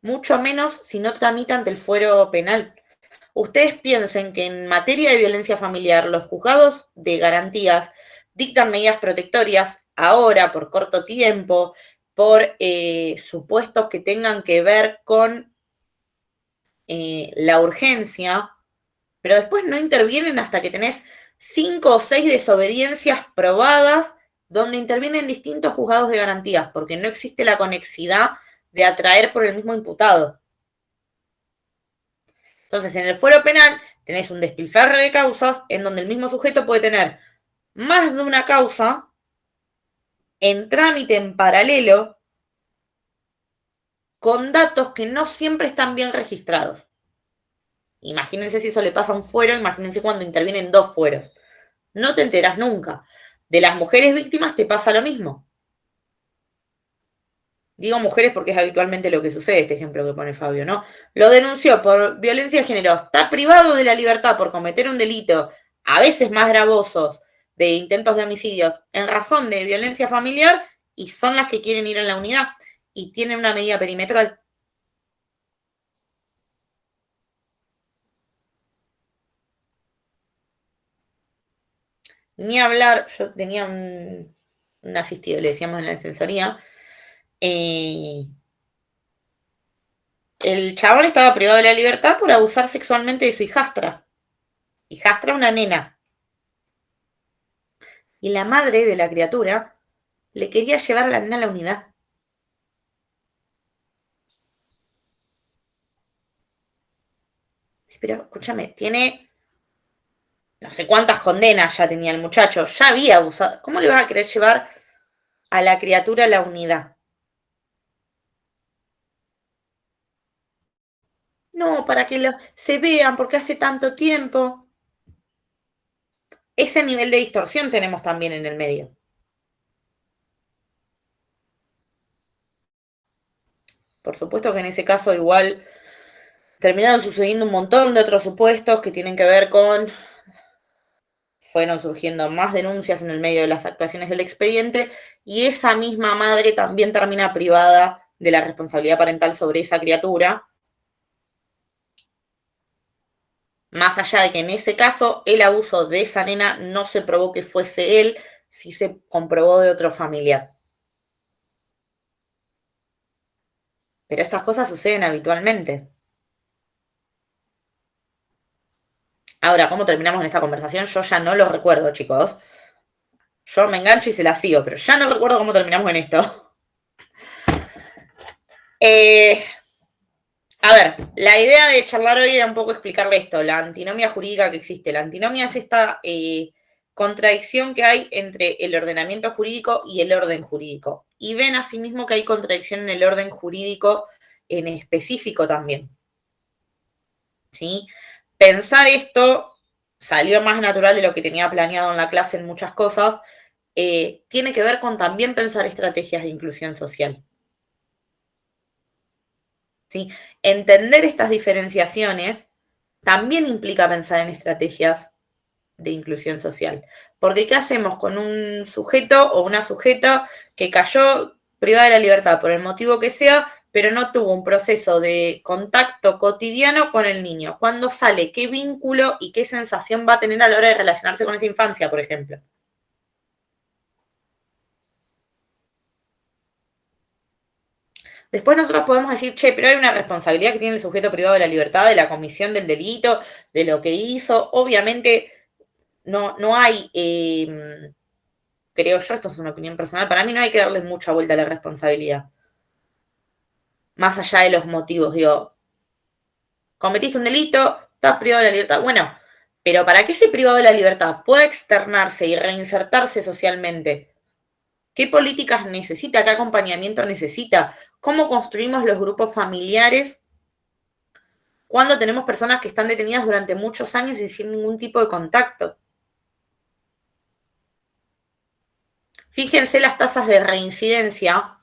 Mucho menos si no tramita ante el fuero penal. Ustedes piensen que en materia de violencia familiar, los juzgados de garantías dictan medidas protectorias ahora, por corto tiempo, por supuestos que tengan que ver con la urgencia, pero después no intervienen hasta que tenés 5 o 6 desobediencias probadas donde intervienen distintos juzgados de garantías, porque no existe la conexidad de atraer por el mismo imputado. Entonces, en el fuero penal tenés un despilfarre de causas en donde el mismo sujeto puede tener más de una causa en trámite en paralelo con datos que no siempre están bien registrados. Imagínense si eso le pasa a un fuero, imagínense cuando intervienen 2 fueros. No te enterás nunca. De las mujeres víctimas te pasa lo mismo. Digo mujeres porque es habitualmente lo que sucede, este ejemplo que pone Fabio, ¿no? Lo denunció por violencia de género, está privado de la libertad por cometer un delito, a veces más gravosos, de intentos de homicidios, en razón de violencia familiar, y son las que quieren ir a la unidad, y tienen una medida perimetral. Ni hablar, yo tenía un asistido, le decíamos en la defensoría, el chabón estaba privado de la libertad por abusar sexualmente de su hijastra. Hijastra, una nena. Y la madre de la criatura le quería llevar a la nena a la unidad. Pero, escúchame, tiene no sé cuántas condenas ya tenía el muchacho, ya había abusado. ¿Cómo le vas a querer llevar a la criatura a la unidad? No, para que se vean, porque hace tanto tiempo. Ese nivel de distorsión tenemos también en el medio. Por supuesto que en ese caso igual terminaron sucediendo un montón de otros supuestos que tienen que ver con... Fueron surgiendo más denuncias en el medio de las actuaciones del expediente y esa misma madre también termina privada de la responsabilidad parental sobre esa criatura. Más allá de que en ese caso el abuso de esa nena no se probó que fuese él, sí se comprobó de otro familiar. Pero estas cosas suceden habitualmente. Ahora, ¿cómo terminamos en esta conversación? Yo ya no lo recuerdo, chicos. Yo me engancho y se la sigo, pero ya no recuerdo cómo terminamos en esto. A ver, la idea de charlar hoy era un poco explicarle esto, la antinomia jurídica que existe. La antinomia es esta contradicción que hay entre el ordenamiento jurídico y el orden jurídico. Y ven asimismo que hay contradicción en el orden jurídico en específico también. ¿Sí? Pensar esto salió más natural de lo que tenía planeado en la clase en muchas cosas. Tiene que ver con también pensar estrategias de inclusión social. ¿Sí? Entender estas diferenciaciones también implica pensar en estrategias de inclusión social. Porque ¿qué hacemos con un sujeto o una sujeta que cayó privada de la libertad por el motivo que sea, pero no tuvo un proceso de contacto cotidiano con el niño? ¿Cuándo sale? ¿Qué vínculo y qué sensación va a tener a la hora de relacionarse con esa infancia, por ejemplo? Después nosotros podemos decir, che, pero hay una responsabilidad que tiene el sujeto privado de la libertad, de la comisión del delito, de lo que hizo. Obviamente no hay, creo yo, esto es una opinión personal, para mí no hay que darle mucha vuelta a la responsabilidad. Más allá de los motivos, digo, cometiste un delito, estás privado de la libertad. Bueno, pero para que ese privado de la libertad pueda externarse y reinsertarse socialmente, ¿qué políticas necesita? ¿Qué acompañamiento necesita? ¿Cómo construimos los grupos familiares cuando tenemos personas que están detenidas durante muchos años y sin ningún tipo de contacto? Fíjense las tasas de reincidencia,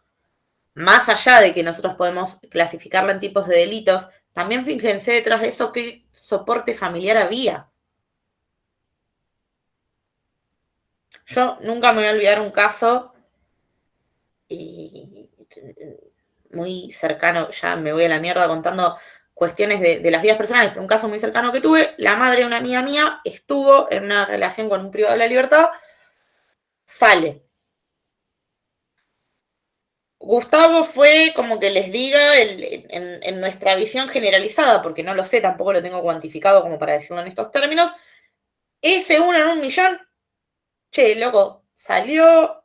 más allá de que nosotros podemos clasificarla en tipos de delitos, también fíjense detrás de eso qué soporte familiar había. Yo nunca me voy a olvidar un caso muy cercano, ya me voy a la mierda contando cuestiones de las vidas personales, pero un caso muy cercano que tuve, la madre de una amiga mía estuvo en una relación con un privado de la libertad, sale. Gustavo fue como que les diga en nuestra visión generalizada, porque no lo sé, tampoco lo tengo cuantificado como para decirlo en estos términos, ese 1 en 1 millón, che, loco, salió,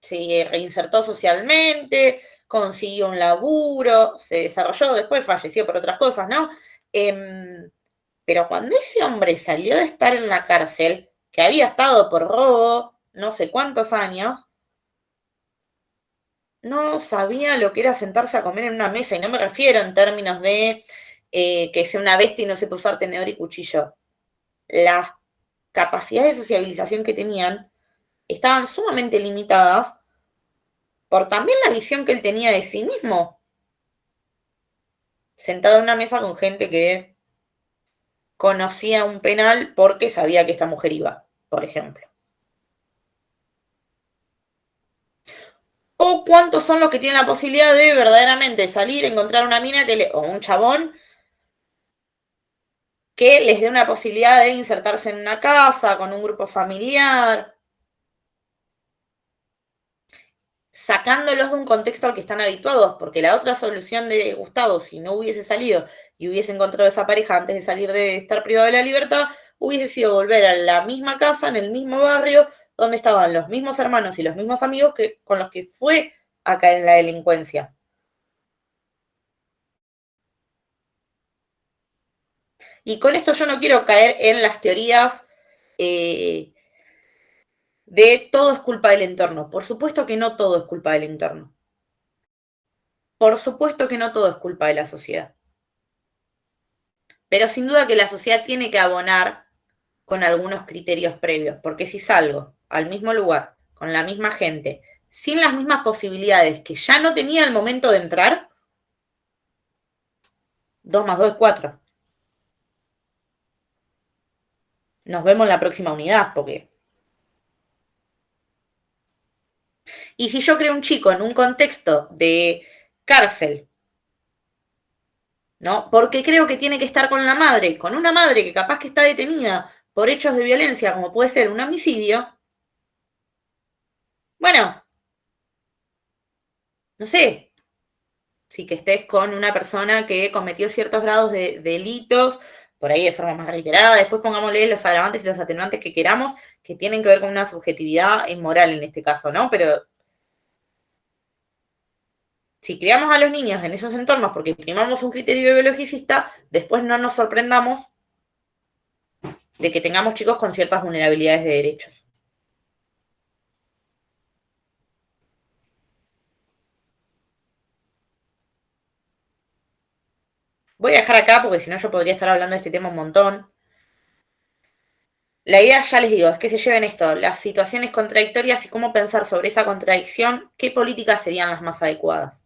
se reinsertó socialmente, consiguió un laburo, se desarrolló, después falleció por otras cosas, ¿no? Pero cuando ese hombre salió de estar en la cárcel, que había estado por robo no sé cuántos años, no sabía lo que era sentarse a comer en una mesa, y no me refiero en términos de que sea una bestia y no sepa usar tenedor y cuchillo. Las capacidades de sociabilización que tenían estaban sumamente limitadas por también la visión que él tenía de sí mismo. Sentado en una mesa con gente que conocía un penal porque sabía que esta mujer iba, por ejemplo. O cuántos son los que tienen la posibilidad de verdaderamente salir, encontrar una mina o un chabón que les dé una posibilidad de insertarse en una casa, con un grupo familiar, sacándolos de un contexto al que están habituados, porque la otra solución de Gustavo, si no hubiese salido y hubiese encontrado esa pareja antes de salir de estar privado de la libertad, hubiese sido volver a la misma casa, en el mismo barrio, donde estaban los mismos hermanos y los mismos amigos con los que fue a caer en la delincuencia. Y con esto yo no quiero caer en las teorías de todo es culpa del entorno. Por supuesto que no todo es culpa del entorno. Por supuesto que no todo es culpa de la sociedad. Pero sin duda que la sociedad tiene que abonar con algunos criterios previos, porque si salgo al mismo lugar, con la misma gente, sin las mismas posibilidades que ya no tenía al momento de entrar, 2 más 2 es 4. Nos vemos en la próxima unidad, porque... Y si yo creo un chico en un contexto de cárcel, ¿no? Porque creo que tiene que estar con la madre, con una madre que capaz que está detenida por hechos de violencia, como puede ser un homicidio, bueno, no sé, si que estés con una persona que cometió ciertos grados de delitos, por ahí de forma más reiterada, después pongámosle los agravantes y los atenuantes que queramos, que tienen que ver con una subjetividad moral en este caso, ¿no? Pero si criamos a los niños en esos entornos porque primamos un criterio biologicista, después no nos sorprendamos de que tengamos chicos con ciertas vulnerabilidades de derechos. Voy a dejar acá porque si no yo podría estar hablando de este tema un montón. La idea, ya les digo, es que se lleven esto, las situaciones contradictorias y cómo pensar sobre esa contradicción, qué políticas serían las más adecuadas.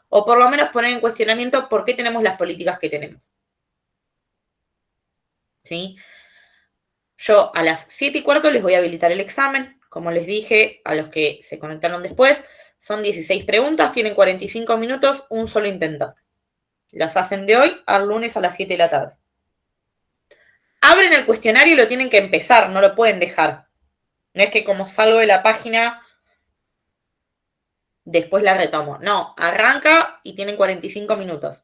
O por lo menos poner en cuestionamiento por qué tenemos las políticas que tenemos. ¿Sí? Yo a las 7:15 les voy a habilitar el examen. Como les dije a los que se conectaron después, son 16 preguntas, tienen 45 minutos, un solo intento. Las hacen de hoy al lunes a las 7 de la tarde. Abren el cuestionario y lo tienen que empezar, no lo pueden dejar. No es que como salgo de la página, después la retomo. No, arranca y tienen 45 minutos.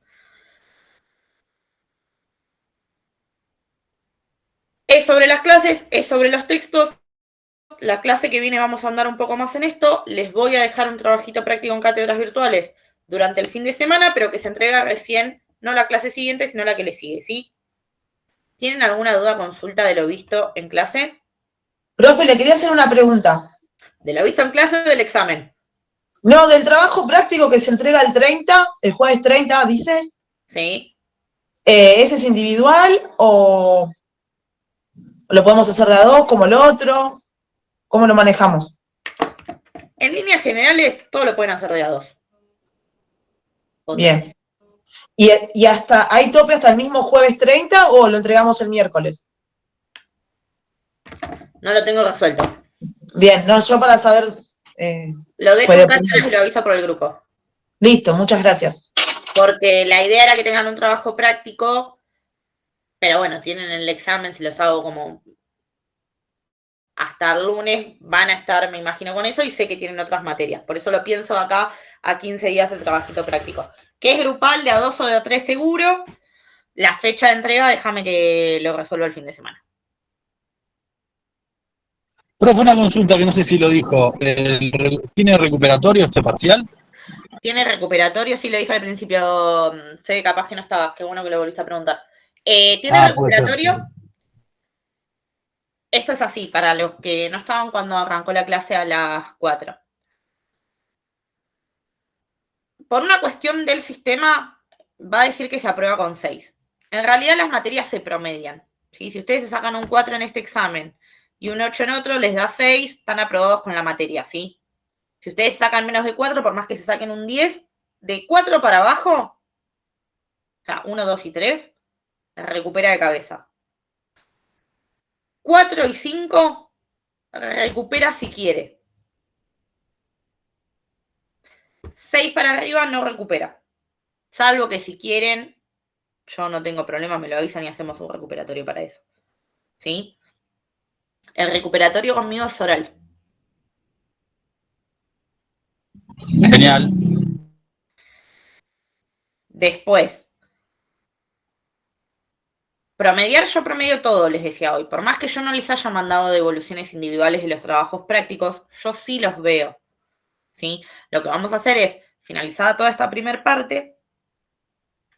Es sobre las clases, es sobre los textos. La clase que viene vamos a andar un poco más en esto. Les voy a dejar un trabajito práctico en cátedras virtuales durante el fin de semana, pero que se entrega recién, no la clase siguiente, sino la que le sigue, ¿sí? ¿Tienen alguna duda, consulta de lo visto en clase? Profe, le quería hacer una pregunta. ¿De lo visto en clase o del examen? No, del trabajo práctico que se entrega el 30, el jueves 30, dice. Sí. ¿Ese es individual o lo podemos hacer de a dos como el otro? ¿Cómo lo manejamos? En líneas generales, todo lo pueden hacer de a dos. Bien. ¿Y hasta hay tope hasta el mismo jueves 30 o lo entregamos el miércoles? No lo tengo resuelto. Bien, no, yo para saber... lo dejo en cátedras y lo aviso por el grupo. Listo, muchas gracias. Porque la idea era que tengan un trabajo práctico, pero bueno, tienen el examen, si los hago como hasta el lunes, van a estar, me imagino, con eso, y sé que tienen otras materias. Por eso lo pienso acá a 15 días el trabajito práctico. Que es grupal, de a 2 o de a 3 seguro. La fecha de entrega, déjame que lo resuelva el fin de semana. Profe, una consulta que no sé si lo dijo. ¿Tiene recuperatorio este parcial? Tiene recuperatorio, sí lo dije al principio, Fede, capaz que no estabas, qué bueno que lo volviste a preguntar. Tiene recuperatorio. Esto es así, para los que no estaban cuando arrancó la clase a las 4. Por una cuestión del sistema, va a decir que se aprueba con 6. En realidad las materias se promedian, ¿sí? Si ustedes se sacan un 4 en este examen y un 8 en otro, les da 6, están aprobados con la materia, ¿sí? Si ustedes sacan menos de 4, por más que se saquen un 10, de 4 para abajo, o sea, 1, 2 y 3, recupera de cabeza. 4 y 5, recupera si quiere. 6 para arriba no recupera. Salvo que si quieren, yo no tengo problema, me lo avisan y hacemos un recuperatorio para eso. ¿Sí? El recuperatorio conmigo es oral. Genial. Después, promediar, yo promedio todo, les decía hoy. Por más que yo no les haya mandado devoluciones individuales de los trabajos prácticos, yo sí los veo. ¿Sí? Lo que vamos a hacer es, finalizada toda esta primera parte,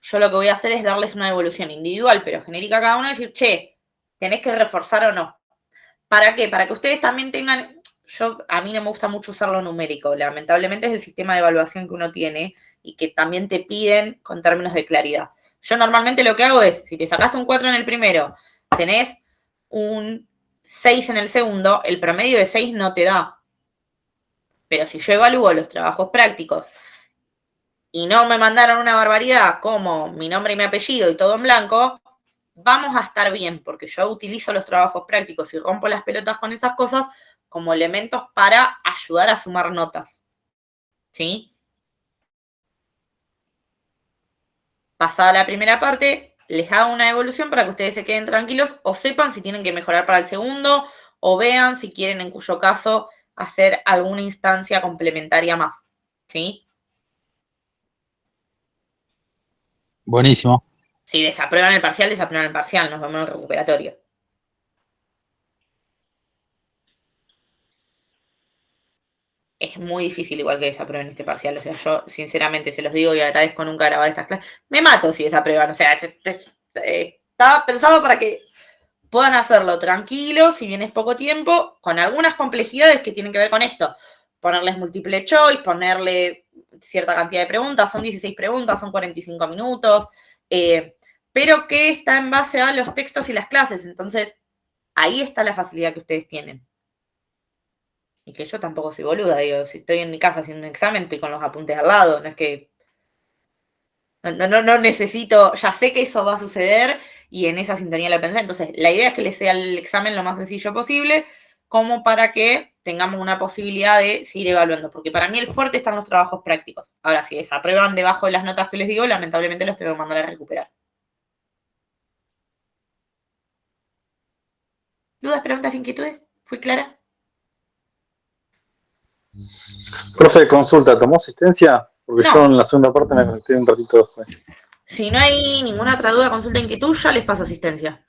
yo lo que voy a hacer es darles una devolución individual, pero genérica a cada uno, y decir, che, tenés que reforzar o no. ¿Para qué? Para que ustedes también tengan... a mí no me gusta mucho usar lo numérico, lamentablemente es el sistema de evaluación que uno tiene y que también te piden con términos de claridad. Yo normalmente lo que hago es, si te sacaste un 4 en el primero, tenés un 6 en el segundo, el promedio de 6 no te da. Pero si yo evalúo los trabajos prácticos y no me mandaron una barbaridad como mi nombre y mi apellido y todo en blanco, vamos a estar bien, porque yo utilizo los trabajos prácticos y rompo las pelotas con esas cosas como elementos para ayudar a sumar notas. ¿Sí? Pasada la primera parte, les hago una evaluación para que ustedes se queden tranquilos o sepan si tienen que mejorar para el segundo o vean si quieren, en cuyo caso, hacer alguna instancia complementaria más. ¿Sí? Buenísimo. Si desaprueban el parcial, desaprueban el parcial. Nos vemos en el recuperatorio. Es muy difícil igual que desaprueben este parcial. O sea, yo sinceramente se los digo y agradezco nunca grabar estas clases. Me mato si desaprueban. O sea, está pensado para que puedan hacerlo tranquilos, si bien es poco tiempo, con algunas complejidades que tienen que ver con esto. Ponerles multiple choice, ponerle cierta cantidad de preguntas. Son 16 preguntas, son 45 minutos. Pero que está en base a los textos y las clases. Entonces, ahí está la facilidad que ustedes tienen. Y que yo tampoco soy boluda, digo, si estoy en mi casa haciendo un examen, estoy con los apuntes al lado, no es que... No necesito, ya sé que eso va a suceder y en esa sintonía lo pensé. Entonces, la idea es que les sea el examen lo más sencillo posible, como para que tengamos una posibilidad de seguir evaluando. Porque para mí el fuerte están los trabajos prácticos. Ahora, si desaprueban debajo de las notas que les digo, lamentablemente los tengo que mandar a recuperar. ¿Dudas, preguntas, inquietudes? ¿Fui clara? Profe, consulta, ¿tomó asistencia? Porque No. yo en la segunda parte me conecté un ratito después. Si no hay ninguna otra duda, consulta, inquietud, ya les paso asistencia.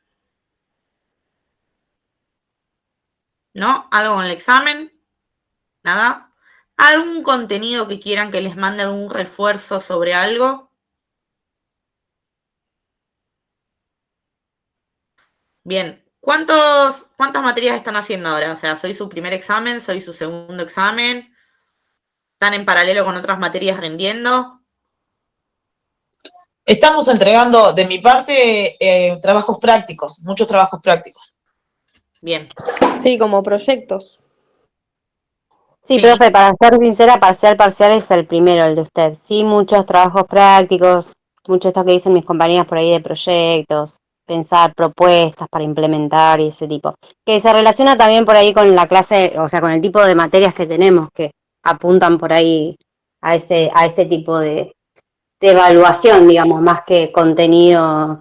¿No? ¿Algo con el examen? ¿Nada? ¿Algún contenido que quieran que les mande algún refuerzo sobre algo? Bien. ¿Cuántas materias están haciendo ahora? O sea, ¿soy su primer examen? ¿Soy su segundo examen? ¿Están en paralelo con otras materias rindiendo? Estamos entregando, de mi parte, trabajos prácticos, muchos trabajos prácticos. Bien. Sí, como proyectos. Sí, profe, para ser sincera, parcial es el primero, el de usted. Sí, muchos trabajos prácticos, mucho esto que dicen mis compañeras por ahí de proyectos, pensar propuestas para implementar y ese tipo. Que se relaciona también por ahí con la clase, o sea, con el tipo de materias que tenemos, que apuntan por ahí a ese tipo de evaluación, digamos, más que contenido,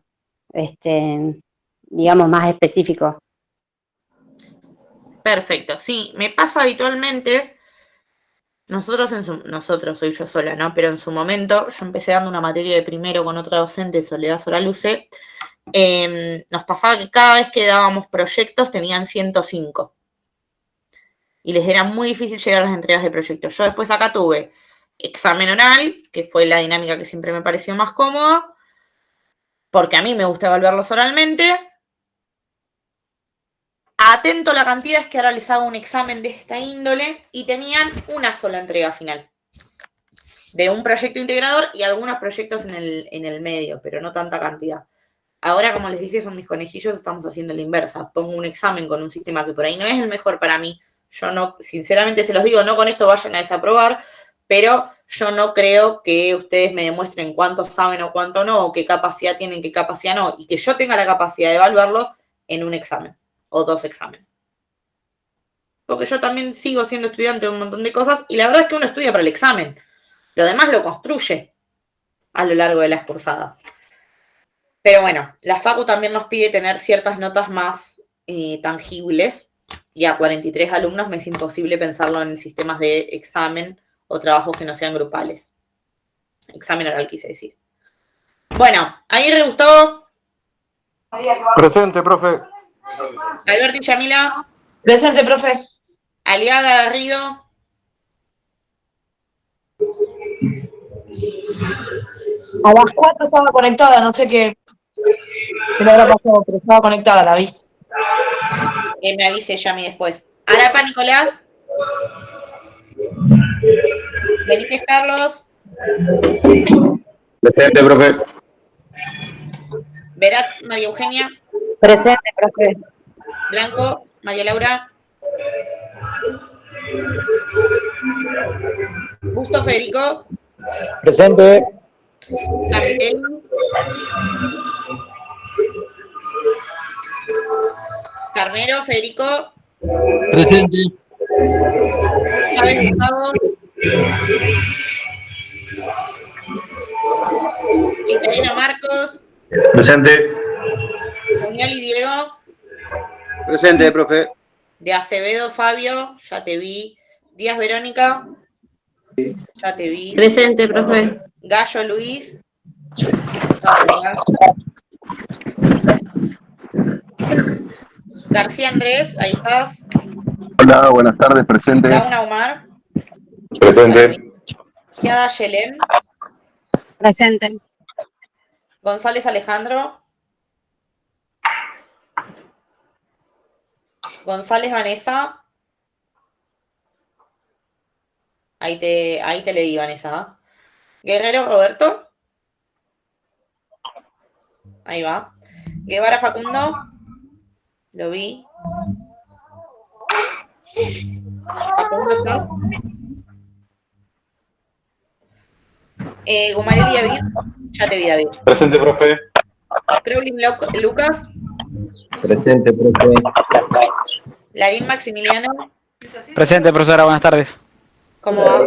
digamos, más específico. Perfecto. Sí, me pasa habitualmente... Nosotros, soy yo sola, ¿no? Pero en su momento, yo empecé dando una materia de primero con otra docente, Soledad Soraluce, nos pasaba que cada vez que dábamos proyectos tenían 105. y les era muy difícil llegar a las entregas de proyectos. Yo después acá tuve examen oral, que fue la dinámica que siempre me pareció más cómoda, porque a mí me gusta evaluarlos oralmente. Atento a la cantidad es que ahora les hago un examen de esta índole y tenían una sola entrega final de un proyecto integrador y algunos proyectos en el medio, pero no tanta cantidad. Ahora, como les dije, son mis conejillos, estamos haciendo la inversa. Pongo un examen con un sistema que por ahí no es el mejor para mí. Yo no, sinceramente se los digo, no con esto vayan a desaprobar, pero yo no creo que ustedes me demuestren cuánto saben o cuánto no, o qué capacidad tienen, qué capacidad no, y que yo tenga la capacidad de evaluarlos en un examen o 2 exámenes. Porque yo también sigo siendo estudiante de un montón de cosas, y la verdad es que uno estudia para el examen. Lo demás lo construye a lo largo de las cursadas. Pero bueno, la Facu también nos pide tener ciertas notas más tangibles, y a 43 alumnos me es imposible pensarlo en sistemas de examen o trabajos que no sean grupales. Examen oral quise decir. Bueno, Aguirre Gustavo. Presente, profe. Alberti Yamila. Presente, profe. Aliaga Garrido. A las 4 estaba conectada, no sé qué le habrá pasado, pero estaba conectada, la vi. Que me avise Yami después. Arapa Nicolás. Benítez Carlos. Presente, profe. Veraz María Eugenia. Presente, profe. Blanco María Laura. Busto Federico. Presente. Capitelli. Carnero Federico. Presente. Chávez Gustavo. Quintanilla Marcos. Presente. Muñoli Diego. Presente, profe. De Acevedo Fabio, ya te vi. Díaz Verónica. Ya te vi. Presente, profe. Gallo Luis. García Andrés, ahí estás. Hola, buenas tardes, presente. Launa Omar. Presente. Giada Yelén. Presente. González Alejandro. González Vanessa. Ahí te leí, Vanessa. Guerrero Roberto. Ahí va. Guevara Facundo. Lo vi. Facundo, ¿estás? Gumarelli David. Ya te vi, David. Presente, profe. Crowley Lucas. Presente, profe. Larín Maximiliano. Presente, profesora, buenas tardes. ¿Cómo va?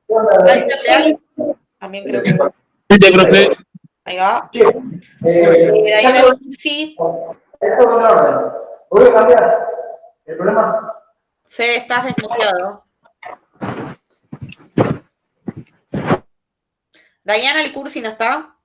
Walter Leal. También creo que. Presente, profe. Ahí va. Dayana Lucci. Voy a cambiar. El problema. Fede, estás desmuteado. Dayana El Cursi no está.